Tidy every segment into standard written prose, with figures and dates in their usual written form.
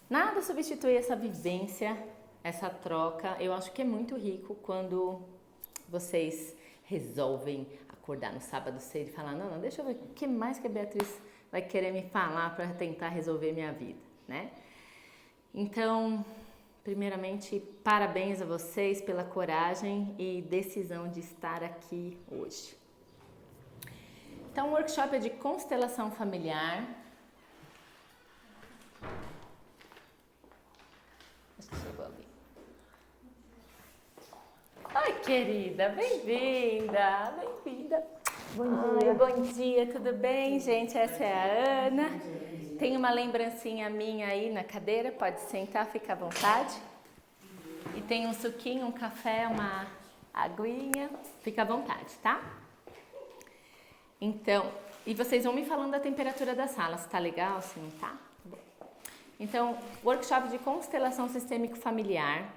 Nada substitui essa vivência, essa troca. Eu acho que é muito rico quando vocês resolvem acordar no sábado cedo e falar, não, deixa eu ver o que mais que a Beatriz vai querer me falar para tentar resolver minha vida, né? Então, primeiramente, parabéns a vocês pela coragem e decisão de estar aqui hoje. Então, o workshop é de constelação familiar. Acho que chegou ali. Oi, querida, bem-vinda, bem-vinda. Bom dia. Bom dia, tudo bem, gente? Essa é a Ana. Tem uma lembrancinha minha aí na cadeira, pode sentar, fica à vontade. E tem um suquinho, um café, uma aguinha, fica à vontade, tá? Então, e vocês vão me falando da temperatura da sala, se tá legal, se não tá? Bom. Então, workshop de constelação sistêmico familiar.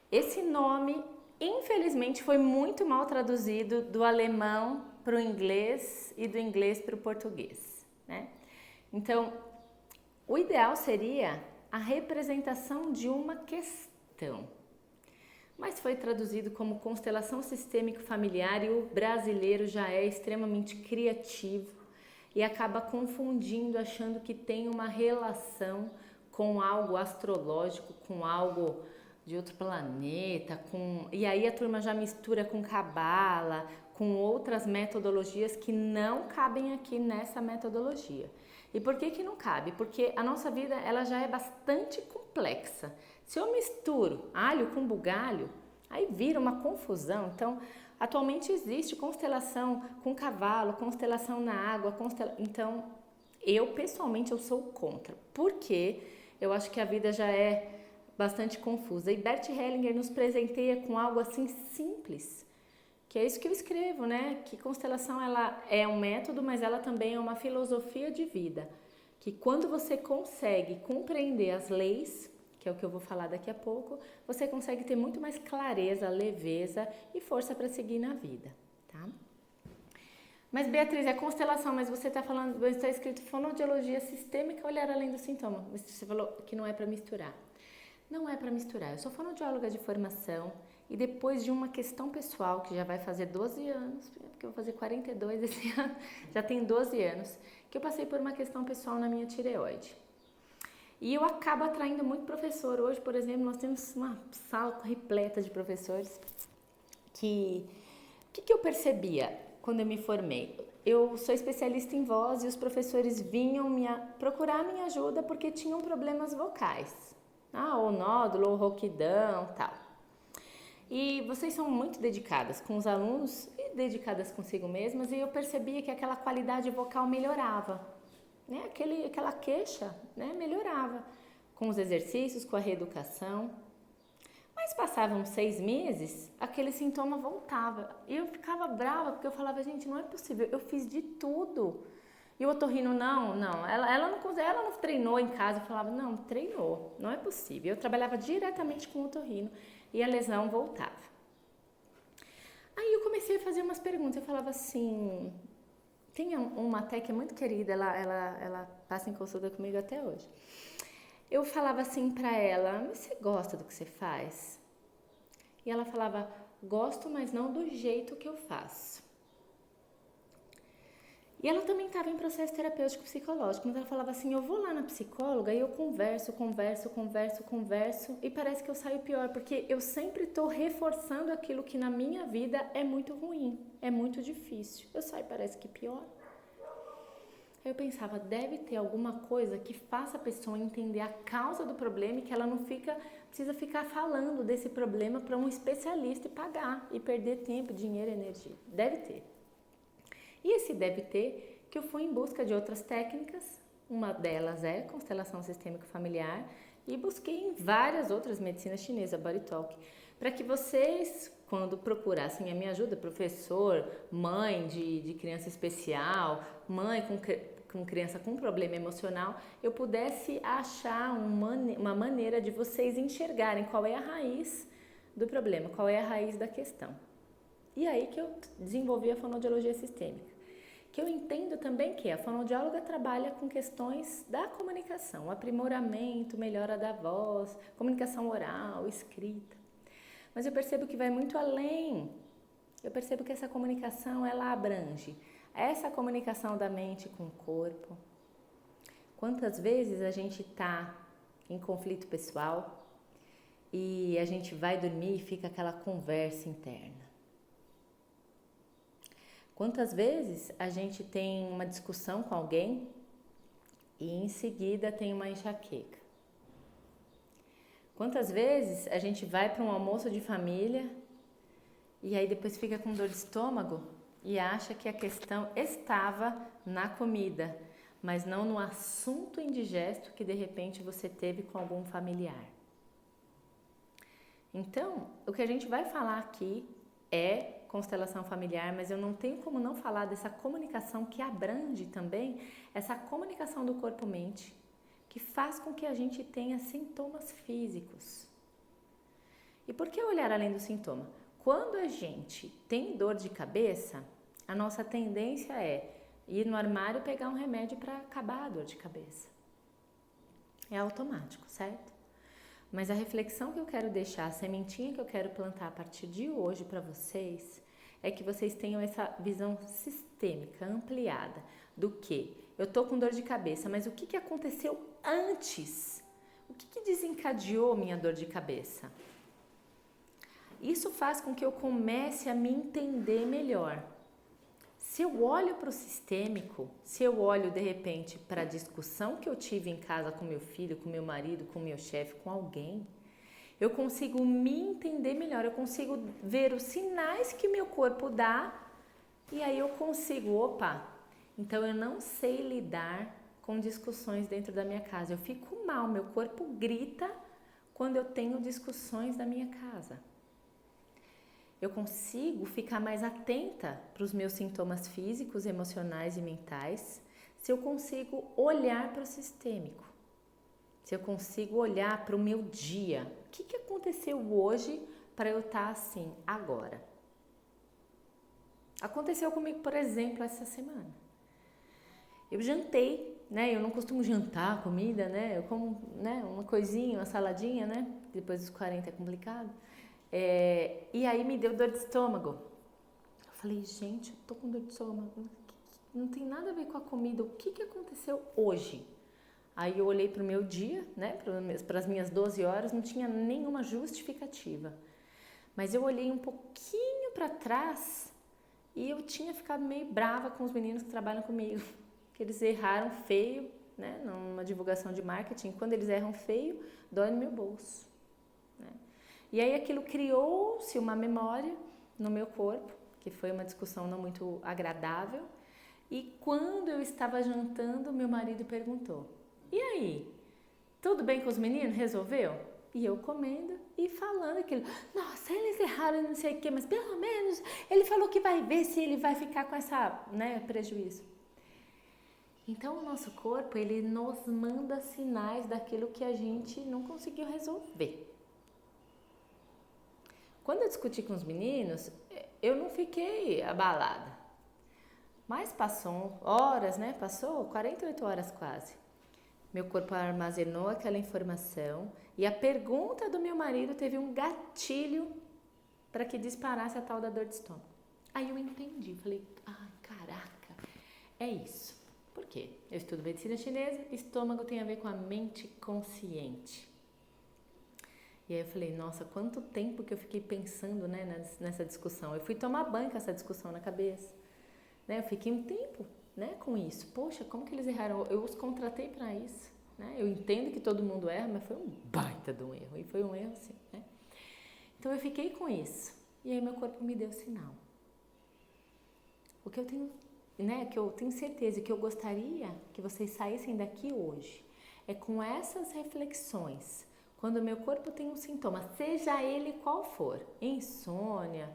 Esse nome, infelizmente, foi muito mal traduzido do alemão para o inglês e do inglês para o português, né? Então, o ideal seria a representação de uma questão, mas foi traduzido como constelação sistêmico familiar e o brasileiro já é extremamente criativo e acaba confundindo, achando que tem uma relação com algo astrológico, com algo de outro planeta, e aí a turma já mistura com cabala, com outras metodologias que não cabem aqui nessa metodologia. E por que não cabe? Porque a nossa vida ela já é bastante complexa. Se eu misturo alho com bugalho, aí vira uma confusão. Então, atualmente existe constelação com cavalo, constelação na água, então eu pessoalmente eu sou contra. Porque eu acho que a vida já é bastante confusa. E Bert Hellinger nos presenteia com algo assim simples, que é isso que eu escrevo, né? Que constelação ela é um método, mas ela também é uma filosofia de vida. Que quando você consegue compreender as leis, que é o que eu vou falar daqui a pouco, você consegue ter muito mais clareza, leveza e força para seguir na vida, tá? Mas Beatriz, é constelação, mas você está falando, está escrito fonoaudiologia sistêmica, olhar além do sintoma. Você falou que não é para misturar. Não é para misturar. Eu sou fonoaudióloga de formação e depois de uma questão pessoal, que já vai fazer 12 anos, porque eu vou fazer 42 esse ano, já tem 12 anos, que eu passei por uma questão pessoal na minha tireoide. E eu acabo atraindo muito professor. Hoje, por exemplo, nós temos uma sala repleta de professores que... O que eu percebia quando eu me formei? Eu sou especialista em voz e os professores vinham procurar minha ajuda porque tinham problemas vocais. Ou nódulo, ou rouquidão, tal. E vocês são muito dedicadas com os alunos e dedicadas consigo mesmas, e eu percebia que aquela qualidade vocal melhorava, né? Aquela queixa, né? Melhorava com os exercícios, com a reeducação. Mas passavam 6 meses, aquele sintoma voltava. E eu ficava brava, porque eu falava, gente, não é possível, eu fiz de tudo. E o otorrino, não, ela não treinou em casa. Eu falava, não, treinou, não é possível. Eu trabalhava diretamente com o otorrino e a lesão voltava. Aí eu comecei a fazer umas perguntas. Eu falava assim, tem uma até que é muito querida, ela passa em consulta comigo até hoje. Eu falava assim pra ela, você gosta do que você faz? E ela falava, gosto, mas não do jeito que eu faço. E ela também estava em processo terapêutico psicológico, mas ela falava assim, eu vou lá na psicóloga e eu converso, e parece que eu saio pior, porque eu sempre estou reforçando aquilo que na minha vida é muito ruim, é muito difícil. Eu saio, parece que pior. Aí eu pensava, deve ter alguma coisa que faça a pessoa entender a causa do problema e que ela não precisa ficar falando desse problema para um especialista e pagar, e perder tempo, dinheiro e energia. Deve ter. E esse deve ter que eu fui em busca de outras técnicas, uma delas é constelação sistêmico familiar, e busquei em várias outras medicinas chinesas, Body Talk, para que vocês, quando procurassem a minha ajuda, professor, mãe de criança especial, mãe com criança com problema emocional, eu pudesse achar uma maneira de vocês enxergarem qual é a raiz do problema, qual é a raiz da questão. E aí que eu desenvolvi a fonoaudiologia sistêmica, que eu entendo também que a fonoaudióloga trabalha com questões da comunicação, aprimoramento, melhora da voz, comunicação oral, escrita. Mas eu percebo que vai muito além. Eu percebo que essa comunicação, ela abrange essa comunicação da mente com o corpo. Quantas vezes a gente está em conflito pessoal e a gente vai dormir e fica aquela conversa interna? Quantas vezes a gente tem uma discussão com alguém e em seguida tem uma enxaqueca? Quantas vezes a gente vai para um almoço de família e aí depois fica com dor de estômago e acha que a questão estava na comida, mas não no assunto indigesto que de repente você teve com algum familiar? Então, o que a gente vai falar aqui é constelação familiar, mas eu não tenho como não falar dessa comunicação que abrange também essa comunicação do corpo-mente, que faz com que a gente tenha sintomas físicos. E por que olhar além do sintoma? Quando a gente tem dor de cabeça, a nossa tendência é ir no armário e pegar um remédio para acabar a dor de cabeça. É automático, certo? Mas a reflexão que eu quero deixar, a sementinha que eu quero plantar a partir de hoje para vocês, é que vocês tenham essa visão sistêmica, ampliada, do que eu tô com dor de cabeça, mas o que aconteceu antes? O que desencadeou minha dor de cabeça? Isso faz com que eu comece a me entender melhor. Se eu olho para o sistêmico, se eu olho de repente para a discussão que eu tive em casa com meu filho, com meu marido, com meu chefe, com alguém, eu consigo me entender melhor, eu consigo ver os sinais que meu corpo dá e aí eu consigo, então eu não sei lidar com discussões dentro da minha casa, eu fico mal, meu corpo grita quando eu tenho discussões na minha casa. Eu consigo ficar mais atenta para os meus sintomas físicos, emocionais e mentais, se eu consigo olhar para o sistêmico, se eu consigo olhar para o meu dia. O que aconteceu hoje para eu estar assim agora? Aconteceu comigo, por exemplo, essa semana. Eu jantei, né? Eu não costumo jantar comida, né? Eu como, né, uma coisinha, uma saladinha, né? Depois dos 40 é complicado. E aí me deu dor de estômago. Eu falei, gente, eu tô com dor de estômago. Não tem nada a ver com a comida. O que aconteceu hoje? Aí eu olhei pro meu dia, né? Para as minhas 12 horas, não tinha nenhuma justificativa. Mas eu olhei um pouquinho para trás e eu tinha ficado meio brava com os meninos que trabalham comigo. Que eles erraram feio, né? Numa divulgação de marketing. Quando eles erram feio, dói no meu bolso. E aí aquilo criou-se uma memória no meu corpo, que foi uma discussão não muito agradável. E quando eu estava jantando, meu marido perguntou, e aí, tudo bem com os meninos? Resolveu? E eu comendo e falando aquilo, nossa, eles erraram não sei o quê, mas pelo menos ele falou que vai ver se ele vai ficar com essa, né, prejuízo. Então o nosso corpo, ele nos manda sinais daquilo que a gente não conseguiu resolver. Quando eu discuti com os meninos, eu não fiquei abalada. Mas passou horas, né? Passou 48 horas quase. Meu corpo armazenou aquela informação e a pergunta do meu marido teve um gatilho para que disparasse a tal da dor de estômago. Aí eu entendi, falei, caraca, é isso. Por quê? Eu estudo medicina chinesa, estômago tem a ver com a mente consciente. E aí eu falei, nossa, quanto tempo que eu fiquei pensando, né, nessa discussão. Eu fui tomar banho com essa discussão na cabeça. Né? Eu fiquei um tempo, né, com isso. Poxa, como que eles erraram? Eu os contratei para isso. Né? Eu entendo que todo mundo erra, mas foi um baita de um erro. E foi um erro assim. Né? Então eu fiquei com isso. E aí meu corpo me deu sinal. O que eu tenho, né, que eu tenho certeza que eu gostaria que vocês saíssem daqui hoje é com essas reflexões. Quando o meu corpo tem um sintoma, seja ele qual for, insônia,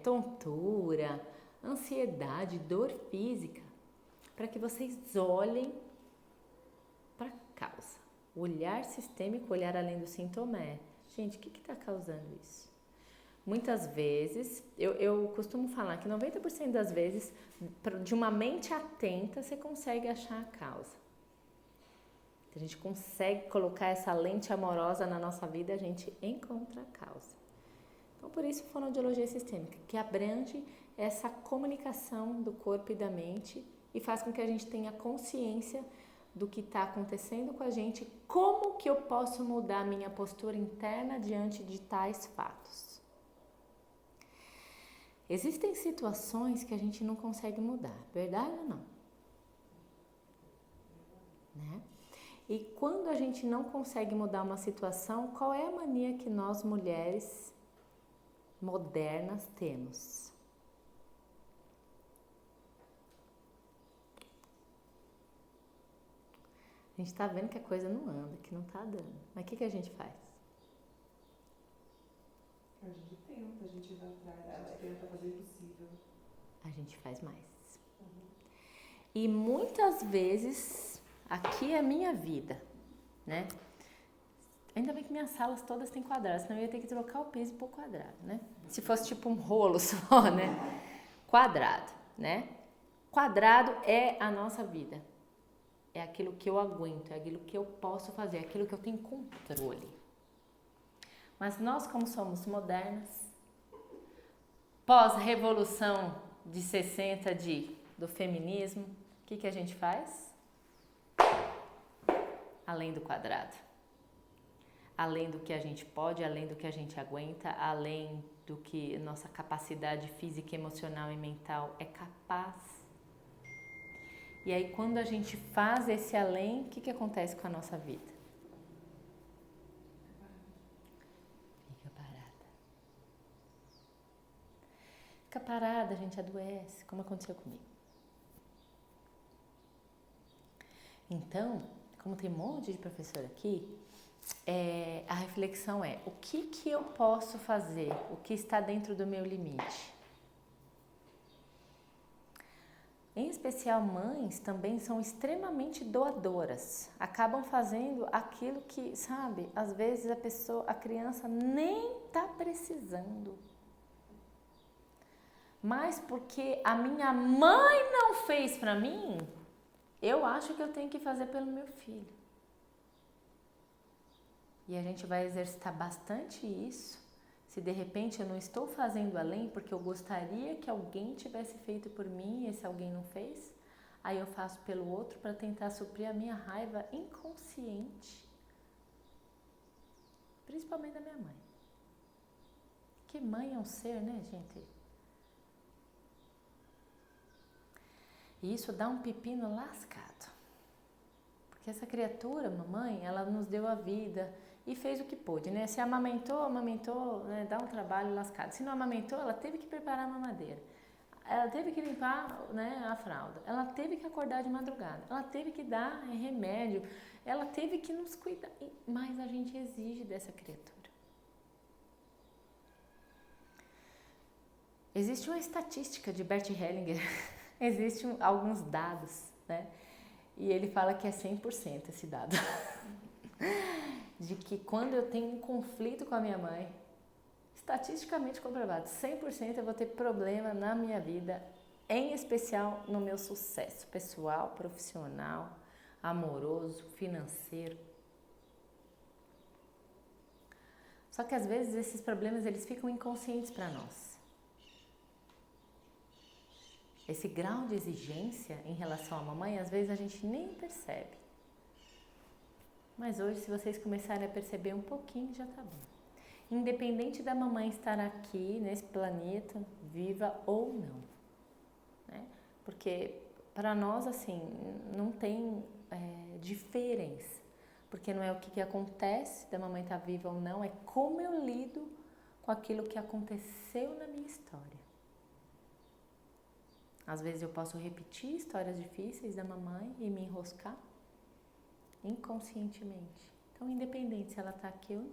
tontura, ansiedade, dor física, para que vocês olhem para a causa. O olhar sistêmico, olhar além do sintoma gente, o que está causando isso? Muitas vezes, eu costumo falar que 90% das vezes, de uma mente atenta, você consegue achar a causa. Se a gente consegue colocar essa lente amorosa na nossa vida, a gente encontra a causa. Então, por isso, fonoaudiologia sistêmica, que abrange essa comunicação do corpo e da mente e faz com que a gente tenha consciência do que está acontecendo com a gente, como que eu posso mudar a minha postura interna diante de tais fatos. Existem situações que a gente não consegue mudar, verdade ou não? Né? E quando a gente não consegue mudar uma situação, qual é a mania que nós mulheres modernas temos? A gente tá vendo que a coisa não anda, que não tá dando. Mas o que a gente faz? A gente tenta, a gente vai atrás, tenta fazer o possível. A gente faz mais. E muitas vezes, aqui é a minha vida, né? Ainda bem que minhas salas todas têm quadrado, senão eu ia ter que trocar o piso por quadrado, né? Se fosse tipo um rolo só, né? Quadrado, né? Quadrado é a nossa vida. É aquilo que eu aguento, é aquilo que eu posso fazer, é aquilo que eu tenho controle. Mas nós, como somos modernas, pós-revolução de 60 do feminismo, o que a gente faz? Além do quadrado. Além do que a gente pode, além do que a gente aguenta, além do que nossa capacidade física, emocional e mental é capaz. E aí, quando a gente faz esse além, o que acontece com a nossa vida? Fica parada. Fica parada, a gente adoece, como aconteceu comigo. Então, como tem um monte de professor aqui, a reflexão é: o que eu posso fazer? O que está dentro do meu limite? Em especial, mães também são extremamente doadoras. Acabam fazendo aquilo que, sabe, às vezes a criança nem tá precisando. Mas porque a minha mãe não fez para mim, eu acho que eu tenho que fazer pelo meu filho. E a gente vai exercitar bastante isso. Se de repente eu não estou fazendo além porque eu gostaria que alguém tivesse feito por mim e esse alguém não fez, aí eu faço pelo outro para tentar suprir a minha raiva inconsciente. Principalmente da minha mãe. Que mãe é um ser, né, gente? E isso dá um pepino lascado. Porque essa criatura, mamãe, ela nos deu a vida e fez o que pôde, né? Se amamentou, né? Dá um trabalho lascado. Se não amamentou, ela teve que preparar a mamadeira. Ela teve que limpar, né, a fralda. Ela teve que acordar de madrugada. Ela teve que dar remédio. Ela teve que nos cuidar. Mas a gente exige dessa criatura. Existe uma estatística de Bert Hellinger. Existem alguns dados, né? E ele fala que é 100% esse dado. De que quando eu tenho um conflito com a minha mãe, estatisticamente comprovado, 100% eu vou ter problema na minha vida, em especial no meu sucesso pessoal, profissional, amoroso, financeiro. Só que às vezes esses problemas eles ficam inconscientes para nós. Esse grau de exigência em relação à mamãe, às vezes a gente nem percebe. Mas hoje, se vocês começarem a perceber um pouquinho, já tá bom. Independente da mamãe estar aqui, nesse planeta, viva ou não. Né? Porque para nós, assim, não tem diferença. Porque não é o que acontece da mamãe estar viva ou não, é como eu lido com aquilo que aconteceu na minha história. Às vezes eu posso repetir histórias difíceis da mamãe e me enroscar inconscientemente. Então, independente se ela está aqui ou não.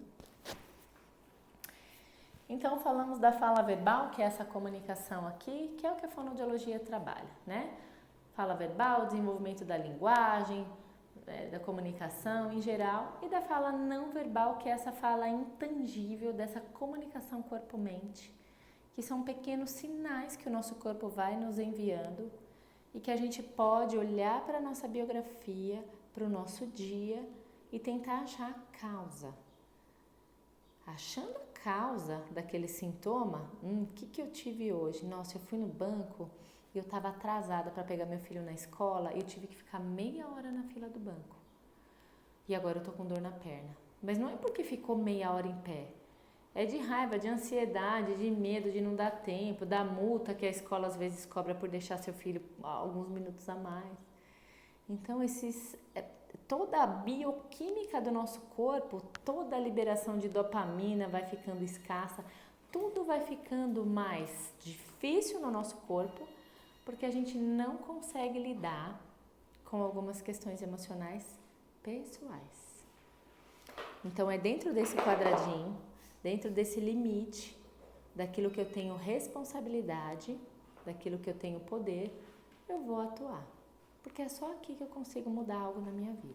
Então, falamos da fala verbal, que é essa comunicação aqui, que é o que a fonoaudiologia trabalha, né? Fala verbal, desenvolvimento da linguagem, da comunicação em geral e da fala não verbal, que é essa fala intangível dessa comunicação corpo-mente, que são pequenos sinais que o nosso corpo vai nos enviando e que a gente pode olhar para a nossa biografia, para o nosso dia e tentar achar a causa. Achando a causa daquele sintoma, que eu tive hoje? Nossa, eu fui no banco e eu estava atrasada para pegar meu filho na escola e eu tive que ficar meia hora na fila do banco. E agora eu tô com dor na perna. Mas não é porque ficou meia hora em pé. É de raiva, de ansiedade, de medo de não dar tempo, da multa que a escola às vezes cobra por deixar seu filho alguns minutos a mais. Então, toda a bioquímica do nosso corpo, toda a liberação de dopamina vai ficando escassa, tudo vai ficando mais difícil no nosso corpo, porque a gente não consegue lidar com algumas questões emocionais pessoais. Então, é dentro desse quadradinho, dentro desse limite, daquilo que eu tenho responsabilidade, daquilo que eu tenho poder, eu vou atuar. Porque é só aqui que eu consigo mudar algo na minha vida.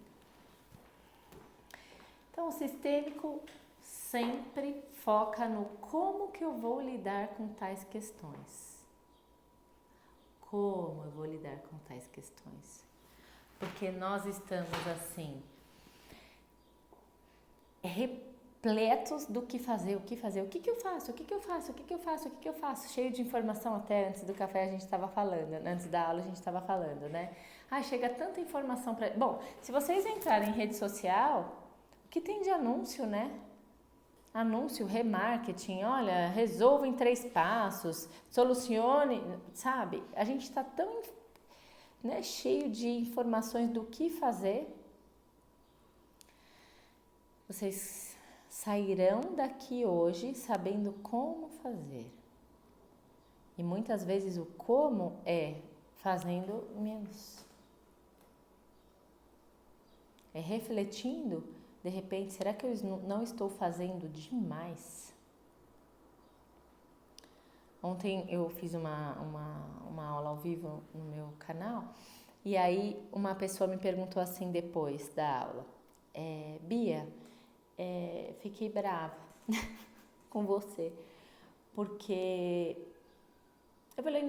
Então, o sistêmico sempre foca no como que eu vou lidar com tais questões. Como eu vou lidar com tais questões? Porque nós estamos assim, repletos do que fazer, o que eu faço, cheio de informação. Até antes do café a gente estava falando, antes da aula a gente estava falando, né? Chega tanta informação para... Bom, se vocês entrarem em rede social, o que tem de anúncio, né? Anúncio, remarketing, olha, resolva em 3 passos, solucione, sabe? A gente está tão, né, cheio de informações do que fazer. Vocês sairão daqui hoje sabendo como fazer. E muitas vezes o como é fazendo menos. É refletindo, de repente, será que eu não estou fazendo demais? Ontem eu fiz uma aula ao vivo no meu canal e aí uma pessoa me perguntou assim depois da aula, Bia, fiquei brava com você, porque eu falei,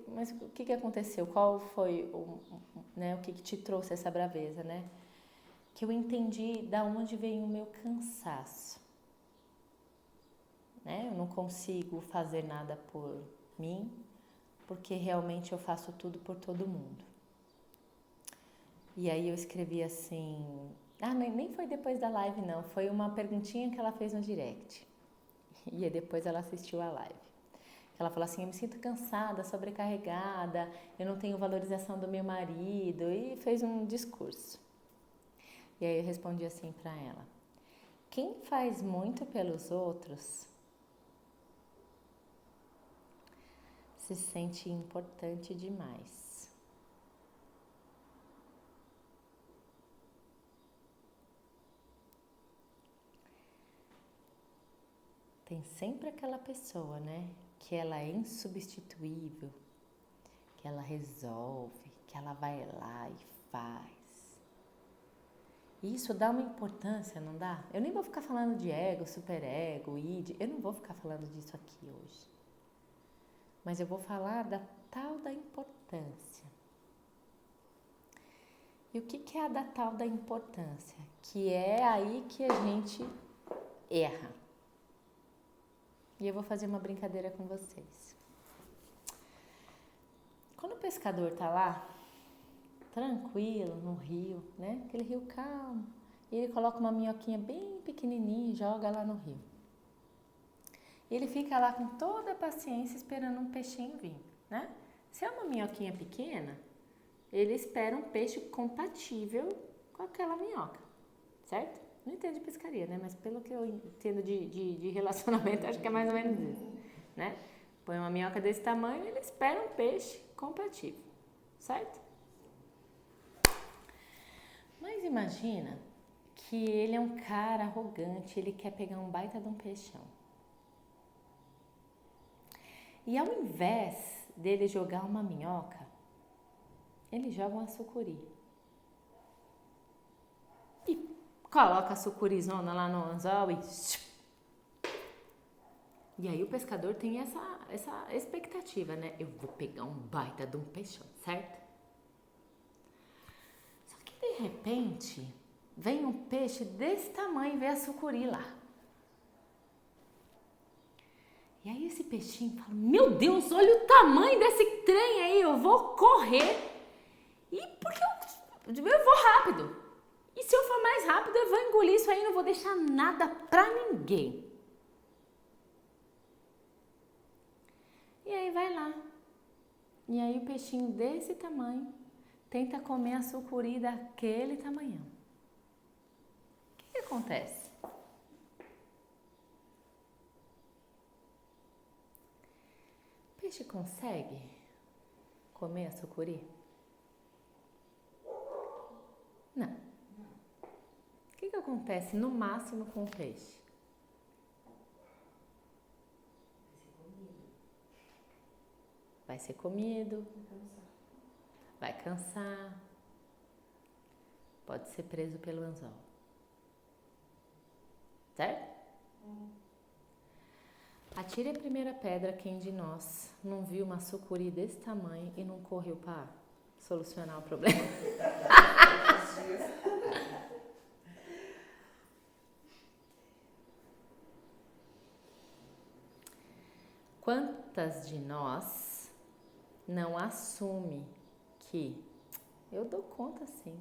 mas o que aconteceu? Qual foi o que te trouxe essa braveza, né? Que eu entendi da onde veio o meu cansaço, né? Eu não consigo fazer nada por mim, porque realmente eu faço tudo por todo mundo. E aí eu escrevi assim, nem foi depois da live não, foi uma perguntinha que ela fez no direct. E aí depois ela assistiu a live. Ela falou assim, eu me sinto cansada, sobrecarregada, eu não tenho valorização do meu marido, e fez um discurso. E aí eu respondi assim para ela, quem faz muito pelos outros se sente importante demais. Tem sempre aquela pessoa, né, que ela é insubstituível, que ela resolve, que ela vai lá e faz. E isso dá uma importância, não dá? Eu nem vou ficar falando de ego, superego, id, eu não vou ficar falando disso aqui hoje. Mas eu vou falar da tal da importância. E o que é a da tal da importância? Que é aí que a gente erra. E eu vou fazer uma brincadeira com vocês. Quando o pescador tá lá, tranquilo, no rio, né? Aquele rio calmo. E ele coloca uma minhoquinha bem pequenininha e joga lá no rio. Ele fica lá com toda a paciência esperando um peixinho vir, né? Se é uma minhoquinha pequena, ele espera um peixe compatível com aquela minhoca, certo? Não entendo de pescaria, né? Mas pelo que eu entendo de relacionamento, acho que é mais ou menos isso, né? Põe uma minhoca desse tamanho, ele espera um peixe compatível, certo? Mas imagina que ele é um cara arrogante, ele quer pegar um baita de um peixão. E ao invés dele jogar uma minhoca, ele joga uma sucuri. coloca a sucurizona lá no anzol e aí o pescador tem essa expectativa, né? Eu vou pegar um baita de um peixão, certo? Só que de repente vem um peixe desse tamanho e vê a sucuri lá. E aí esse peixinho fala, meu Deus, olha o tamanho desse trem aí, eu vou correr. E porque eu vou rápido. E se eu for mais rápido, eu vou engolir isso aí, não vou deixar nada pra ninguém. E aí vai lá. E aí o peixinho desse tamanho tenta comer a sucuri daquele tamanhão. O que acontece? O peixe consegue comer a sucuri? Não. O que acontece no máximo com o peixe? Vai ser comido, vai cansar, pode ser preso pelo anzol. Certo? Atire a primeira pedra quem de nós não viu uma sucuri desse tamanho e não correu para solucionar o problema. Quantas de nós não assume que eu dou conta sim?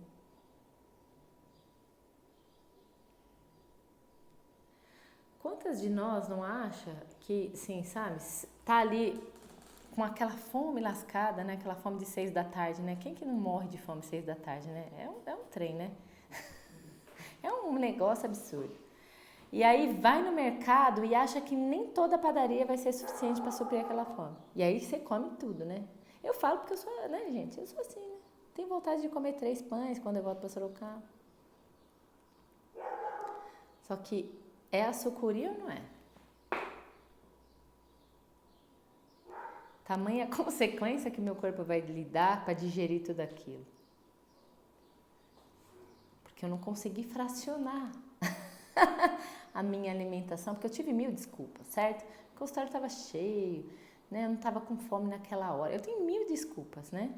Quantas de nós não acha que, sim, sabe, tá ali com aquela fome lascada, né? Aquela fome de 6 da tarde, né? Quem que não morre de fome 6 da tarde, né? É um trem, né? É um negócio absurdo. E aí vai no mercado e acha que nem toda padaria vai ser suficiente para suprir aquela fome. E aí você come tudo, né? Eu falo porque eu sou, né, gente? Eu sou assim, né? Tenho vontade de comer 3 pães quando eu volto para Sorocaba. Só que é a sucuri ou não é? Tamanha consequência que meu corpo vai lidar para digerir tudo aquilo. Porque eu não consegui fracionar a minha alimentação, porque eu tive 1000 desculpas, certo? Porque o consultório estava cheio, né? Eu não estava com fome naquela hora. Eu tenho 1000 desculpas, né?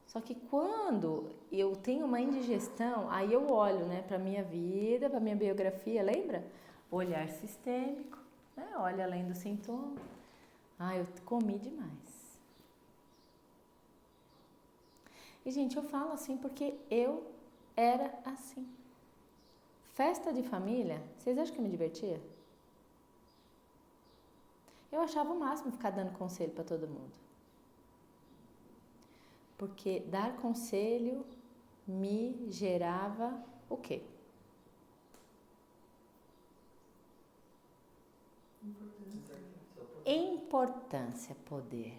Só que quando eu tenho uma indigestão, aí eu olho, né, para minha vida, para minha biografia, lembra? Olhar sistêmico, né? Olha além do sintoma. Ah, eu comi demais. E, gente, eu falo assim porque eu era assim. Festa de família, vocês acham que eu me divertia? Eu achava o máximo ficar dando conselho para todo mundo. Porque dar conselho me gerava o quê? Importância, poder.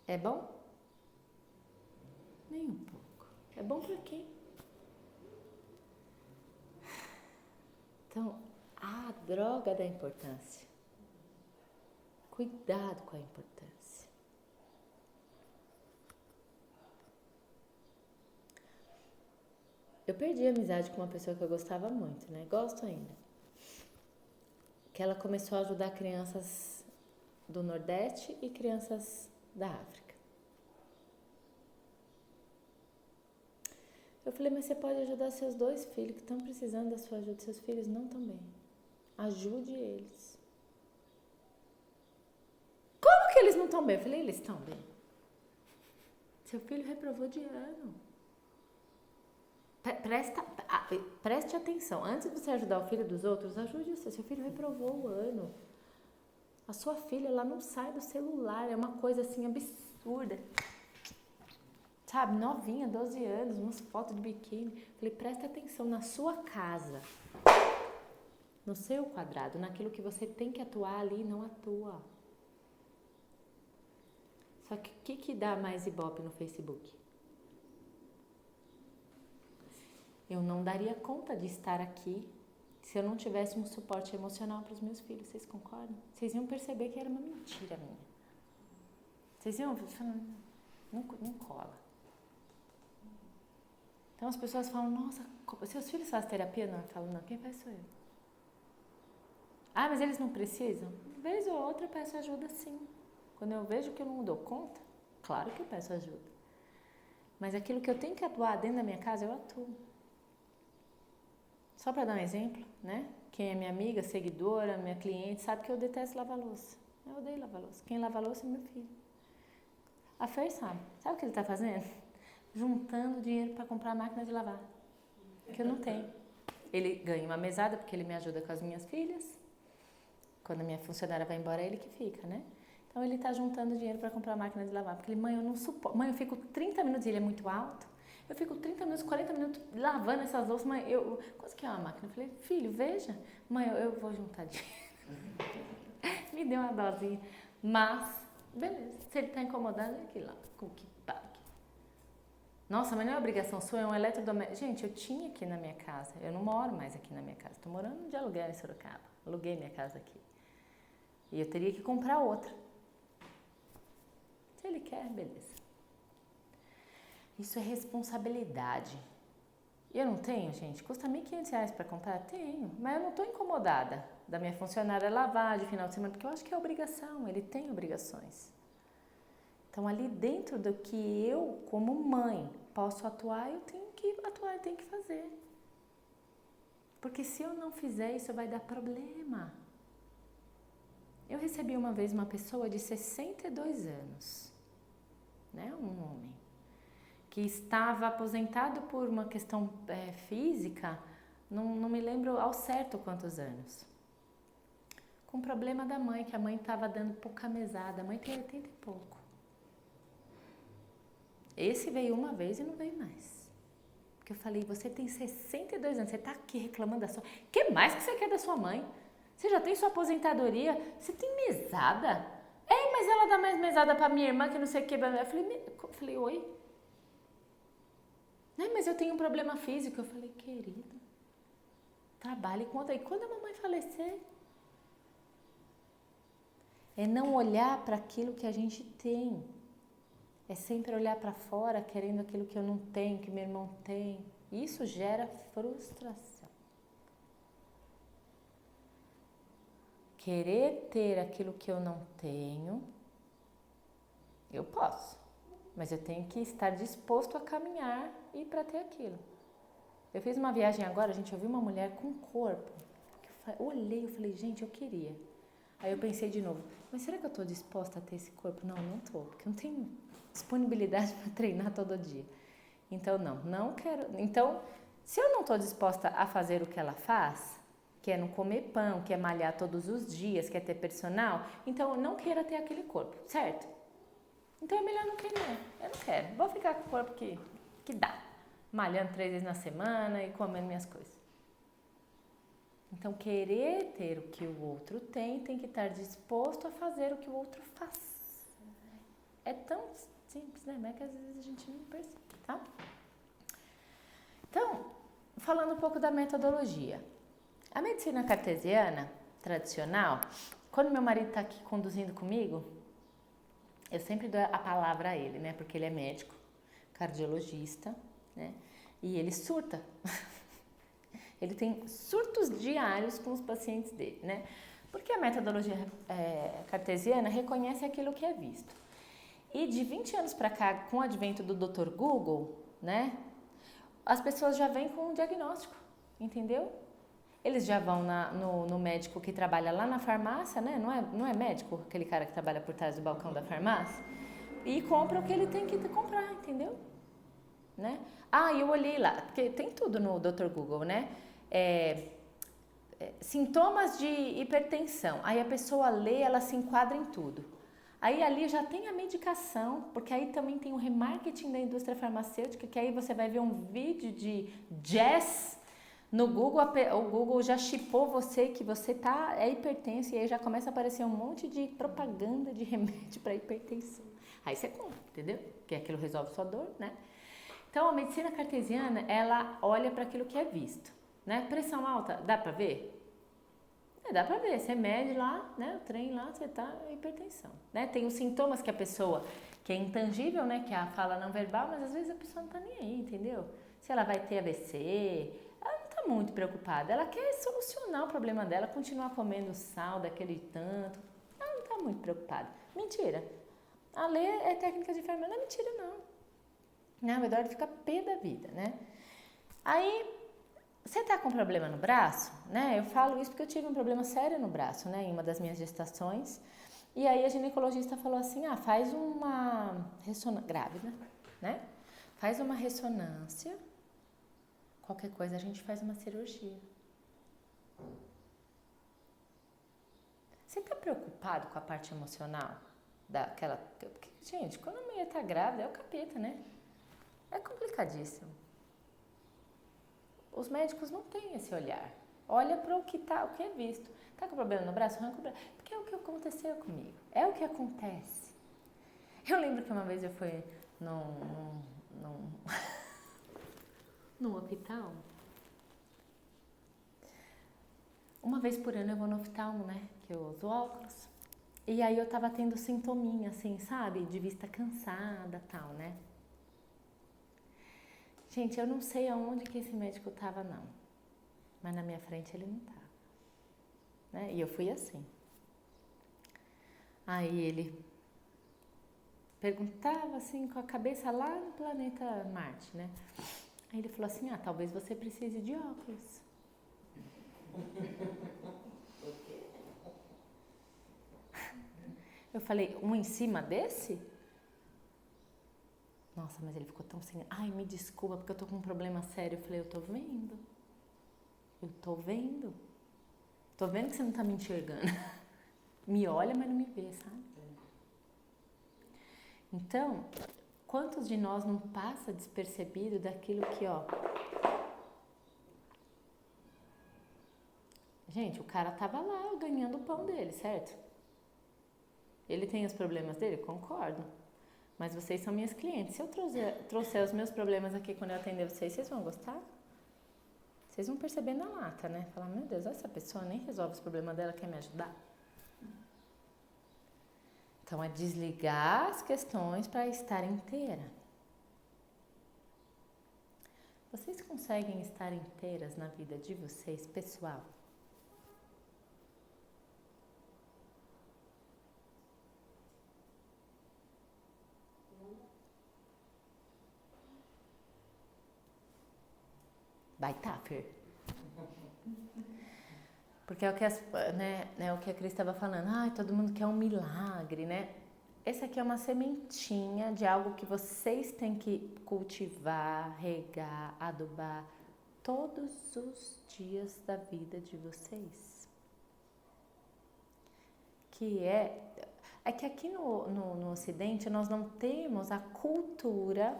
É bom? Nem um pouco. É bom pra quem? Então, a droga da importância. Cuidado com a importância. Eu perdi a amizade com uma pessoa que eu gostava muito, né? Gosto ainda. Que ela começou a ajudar crianças do Nordeste e crianças da África. Eu falei, mas você pode ajudar seus 2 filhos que estão precisando da sua ajuda. Seus filhos não estão bem. Ajude eles. Como que eles não estão bem? Eu falei, eles estão bem. Seu filho reprovou de ano. Preste atenção. Antes de você ajudar o filho dos outros, ajude o seu. Seu filho reprovou o ano. A sua filha, ela não sai do celular. É uma coisa assim absurda. Sabe, novinha, 12 anos, umas fotos de biquíni. Falei, presta atenção na sua casa. No seu quadrado, naquilo que você tem que atuar ali, não atua. Só que o que dá mais ibope no Facebook? Eu não daria conta de estar aqui se eu não tivesse um suporte emocional para os meus filhos. Vocês concordam? Vocês iam perceber que era uma mentira minha. Vocês iam falar, não cola. Então as pessoas falam, nossa, seus filhos fazem terapia? Não, eu falo, não, quem faz sou eu. Ah, mas eles não precisam? Vez ou outra eu peço ajuda sim. Quando eu vejo que eu não dou conta, claro que eu peço ajuda. Mas aquilo que eu tenho que atuar dentro da minha casa, eu atuo. Só para dar um exemplo, né? Quem é minha amiga, seguidora, minha cliente, sabe que eu detesto lavar louça. Eu odeio lavar louça. Quem lava louça é meu filho. A Fer sabe. Sabe o que ele está fazendo? Juntando dinheiro para comprar a máquina de lavar. Que eu não tenho. Ele ganha uma mesada porque ele me ajuda com as minhas filhas. Quando a minha funcionária vai embora, é ele que fica, né? Então ele está juntando dinheiro para comprar a máquina de lavar. Porque ele, mãe, eu não suporto. Mãe, eu fico 30 minutos, ele é muito alto. Eu fico 30 minutos, 40 minutos lavando essas louças. Mãe, quanto que é uma máquina? Eu falei, filho, veja. Mãe, eu vou juntar dinheiro. Me deu uma dosinha. Mas, beleza. Se ele está incomodado, é aquilo lá. Com que pague. Nossa, mas não é obrigação sua, é um eletrodoméstico. Gente, eu tinha aqui na minha casa. Eu não moro mais aqui na minha casa. Estou morando de aluguel em Sorocaba. Aluguei minha casa aqui. E eu teria que comprar outra. Se ele quer, beleza. Isso é responsabilidade. Eu não tenho, gente. Custa R$1.500 para comprar? Tenho. Mas eu não estou incomodada da minha funcionária lavar de final de semana, porque eu acho que é obrigação. Ele tem obrigações. Então, ali dentro do que eu, como mãe, posso atuar, eu tenho que atuar, eu tenho que fazer. Porque se eu não fizer isso, vai dar problema. Eu recebi uma vez uma pessoa de 62 anos, né? Um homem, que estava aposentado por uma questão física, não me lembro ao certo quantos anos. Com problema da mãe, que a mãe estava dando pouca mesada, a mãe tem 80 e pouco. Esse veio uma vez e não veio mais. Porque eu falei, você tem 62 anos, você está aqui reclamando da sua... O que mais que você quer da sua mãe? Você já tem sua aposentadoria? Você tem mesada? Mas ela dá mais mesada para minha irmã que não sei o que. Eu falei, oi? Mas eu tenho um problema físico. Eu falei, querido, trabalhe com outra. E quando a mamãe falecer? É não olhar para aquilo que a gente tem. É sempre olhar para fora querendo aquilo que eu não tenho, que meu irmão tem. Isso gera frustração. Querer ter aquilo que eu não tenho, eu posso. Mas eu tenho que estar disposto a caminhar e para ter aquilo. Eu fiz uma viagem agora, gente, eu vi uma mulher com corpo. Eu olhei e falei, gente, eu queria. Aí eu pensei de novo, mas será que eu estou disposta a ter esse corpo? Não estou, porque eu não tenho disponibilidade para treinar todo dia. Então, não quero. Então, se eu não estou disposta a fazer o que ela faz, que é não comer pão, que é malhar todos os dias, que é ter personal, então eu não quero ter aquele corpo, certo? Então é melhor não querer. Eu não quero. Vou ficar com o corpo que dá. Malhando 3 vezes na semana e comendo minhas coisas. Então, querer ter o que o outro tem que estar disposto a fazer o que o outro faz. É tão simples, né? Mas que às vezes a gente não percebe, tá? Então, falando um pouco da metodologia. A medicina cartesiana, tradicional, quando meu marido está aqui conduzindo comigo, eu sempre dou a palavra a ele, né? Porque ele é médico, cardiologista, né? E ele surta. Ele tem surtos diários com os pacientes dele, né? Porque a metodologia cartesiana reconhece aquilo que é visto. E de 20 anos para cá, com o advento do Dr. Google, né? As pessoas já vêm com um diagnóstico, entendeu? Eles já vão no médico que trabalha lá na farmácia, né? Não é médico, aquele cara que trabalha por trás do balcão da farmácia, e compra o que ele tem que comprar, entendeu? Né? Eu olhei lá, porque tem tudo no Dr. Google, né? Sintomas de hipertensão. Aí a pessoa lê, ela se enquadra em tudo. Aí ali já tem a medicação, porque aí também tem o remarketing da indústria farmacêutica, que aí você vai ver um vídeo de jazz no Google, o Google já chipou você que você é hipertenso, e aí já começa a aparecer um monte de propaganda de remédio para hipertensão. Aí você compra, entendeu? Porque aquilo resolve sua dor, né? Então, a medicina cartesiana, ela olha para aquilo que é visto, né? Pressão alta, dá para ver? Dá para ver, você mede lá, né? O trem lá, você tá hipertensão, né? Tem os sintomas que a pessoa que é intangível, né? Que é a fala não verbal, mas às vezes a pessoa não tá nem aí, entendeu? Se ela vai ter AVC, ela não tá muito preocupada. Ela quer solucionar o problema dela, continuar comendo sal daquele tanto. Ela não tá muito preocupada. Mentira. A Lê é técnica de enfermagem, não é mentira, não. Na verdade, fica pé da vida, né? Aí, você tá com problema no braço, né? Eu falo isso porque eu tive um problema sério no braço, né? Em uma das minhas gestações. E aí a ginecologista falou assim, faz uma ressonância, grávida, né? Faz uma ressonância, qualquer coisa a gente faz uma cirurgia. Você tá preocupado com a parte emocional daquela... Porque, gente, quando a mulher tá grávida é o capeta, né? É complicadíssimo. Os médicos não têm esse olhar. Olha para o que é visto. Tá com problema no braço? Arranca o braço. Porque é o que aconteceu comigo. É o que acontece. Eu lembro que uma vez eu fui num hospital. Uma vez por ano eu vou no oftalmo, né? Que eu uso óculos. E aí eu tava tendo sintominha, assim, sabe? De vista cansada e tal, né? Gente, eu não sei aonde que esse médico tava, não. Mas na minha frente ele não tava. Né? E eu fui assim. Aí ele perguntava assim, com a cabeça lá no planeta Marte, né? Aí ele falou assim, talvez você precise de óculos. Eu falei, um em cima desse? Nossa, mas ele ficou tão assim, me desculpa, porque eu tô com um problema sério. Eu falei, eu tô vendo. Tô vendo que você não tá me enxergando. Me olha, mas não me vê, sabe? Então, quantos de nós não passa despercebido daquilo que, Gente, o cara tava lá ganhando o pão dele, certo? Ele tem os problemas dele? Concordo. Mas vocês são minhas clientes. Se eu trouxer os meus problemas aqui quando eu atender vocês vão gostar? Vocês vão perceber na lata, né? Falar, meu Deus, essa pessoa nem resolve os problemas dela, quer me ajudar? Então, é desligar as questões para estar inteira. Vocês conseguem estar inteiras na vida de vocês, pessoal? Vai tá, Fer. Porque é o que, o que a Cris estava falando. Todo mundo quer um milagre, né? Essa aqui é uma sementinha de algo que vocês têm que cultivar, regar, adubar todos os dias da vida de vocês. Que é que aqui no Ocidente nós não temos a cultura,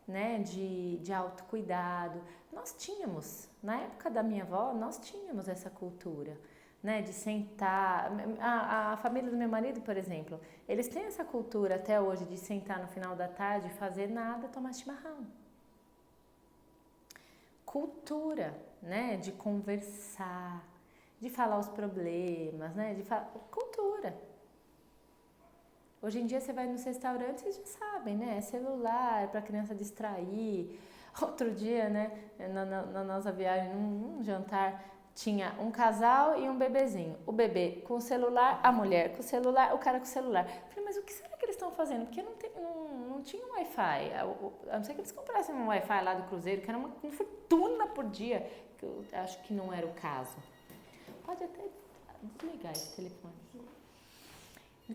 né, de autocuidado. Nós tínhamos, na época da minha avó, nós tínhamos essa cultura, né, de sentar. A família do meu marido, por exemplo, eles têm essa cultura até hoje de sentar no final da tarde, fazer nada, tomar chimarrão. Cultura, né, de conversar, de falar os problemas, né, cultura. Hoje em dia você vai nos restaurantes e já sabem, né? Celular para a criança distrair. Outro dia, né? Na nossa viagem, num jantar, tinha um casal e um bebezinho. O bebê com o celular, a mulher com o celular, o cara com o celular. Eu falei, mas o que será que eles estão fazendo? Porque não tinha um Wi-Fi. A não ser que eles comprassem um Wi-Fi lá do cruzeiro, que era uma fortuna por dia. Que eu acho que não era o caso. Pode até desligar esse telefone.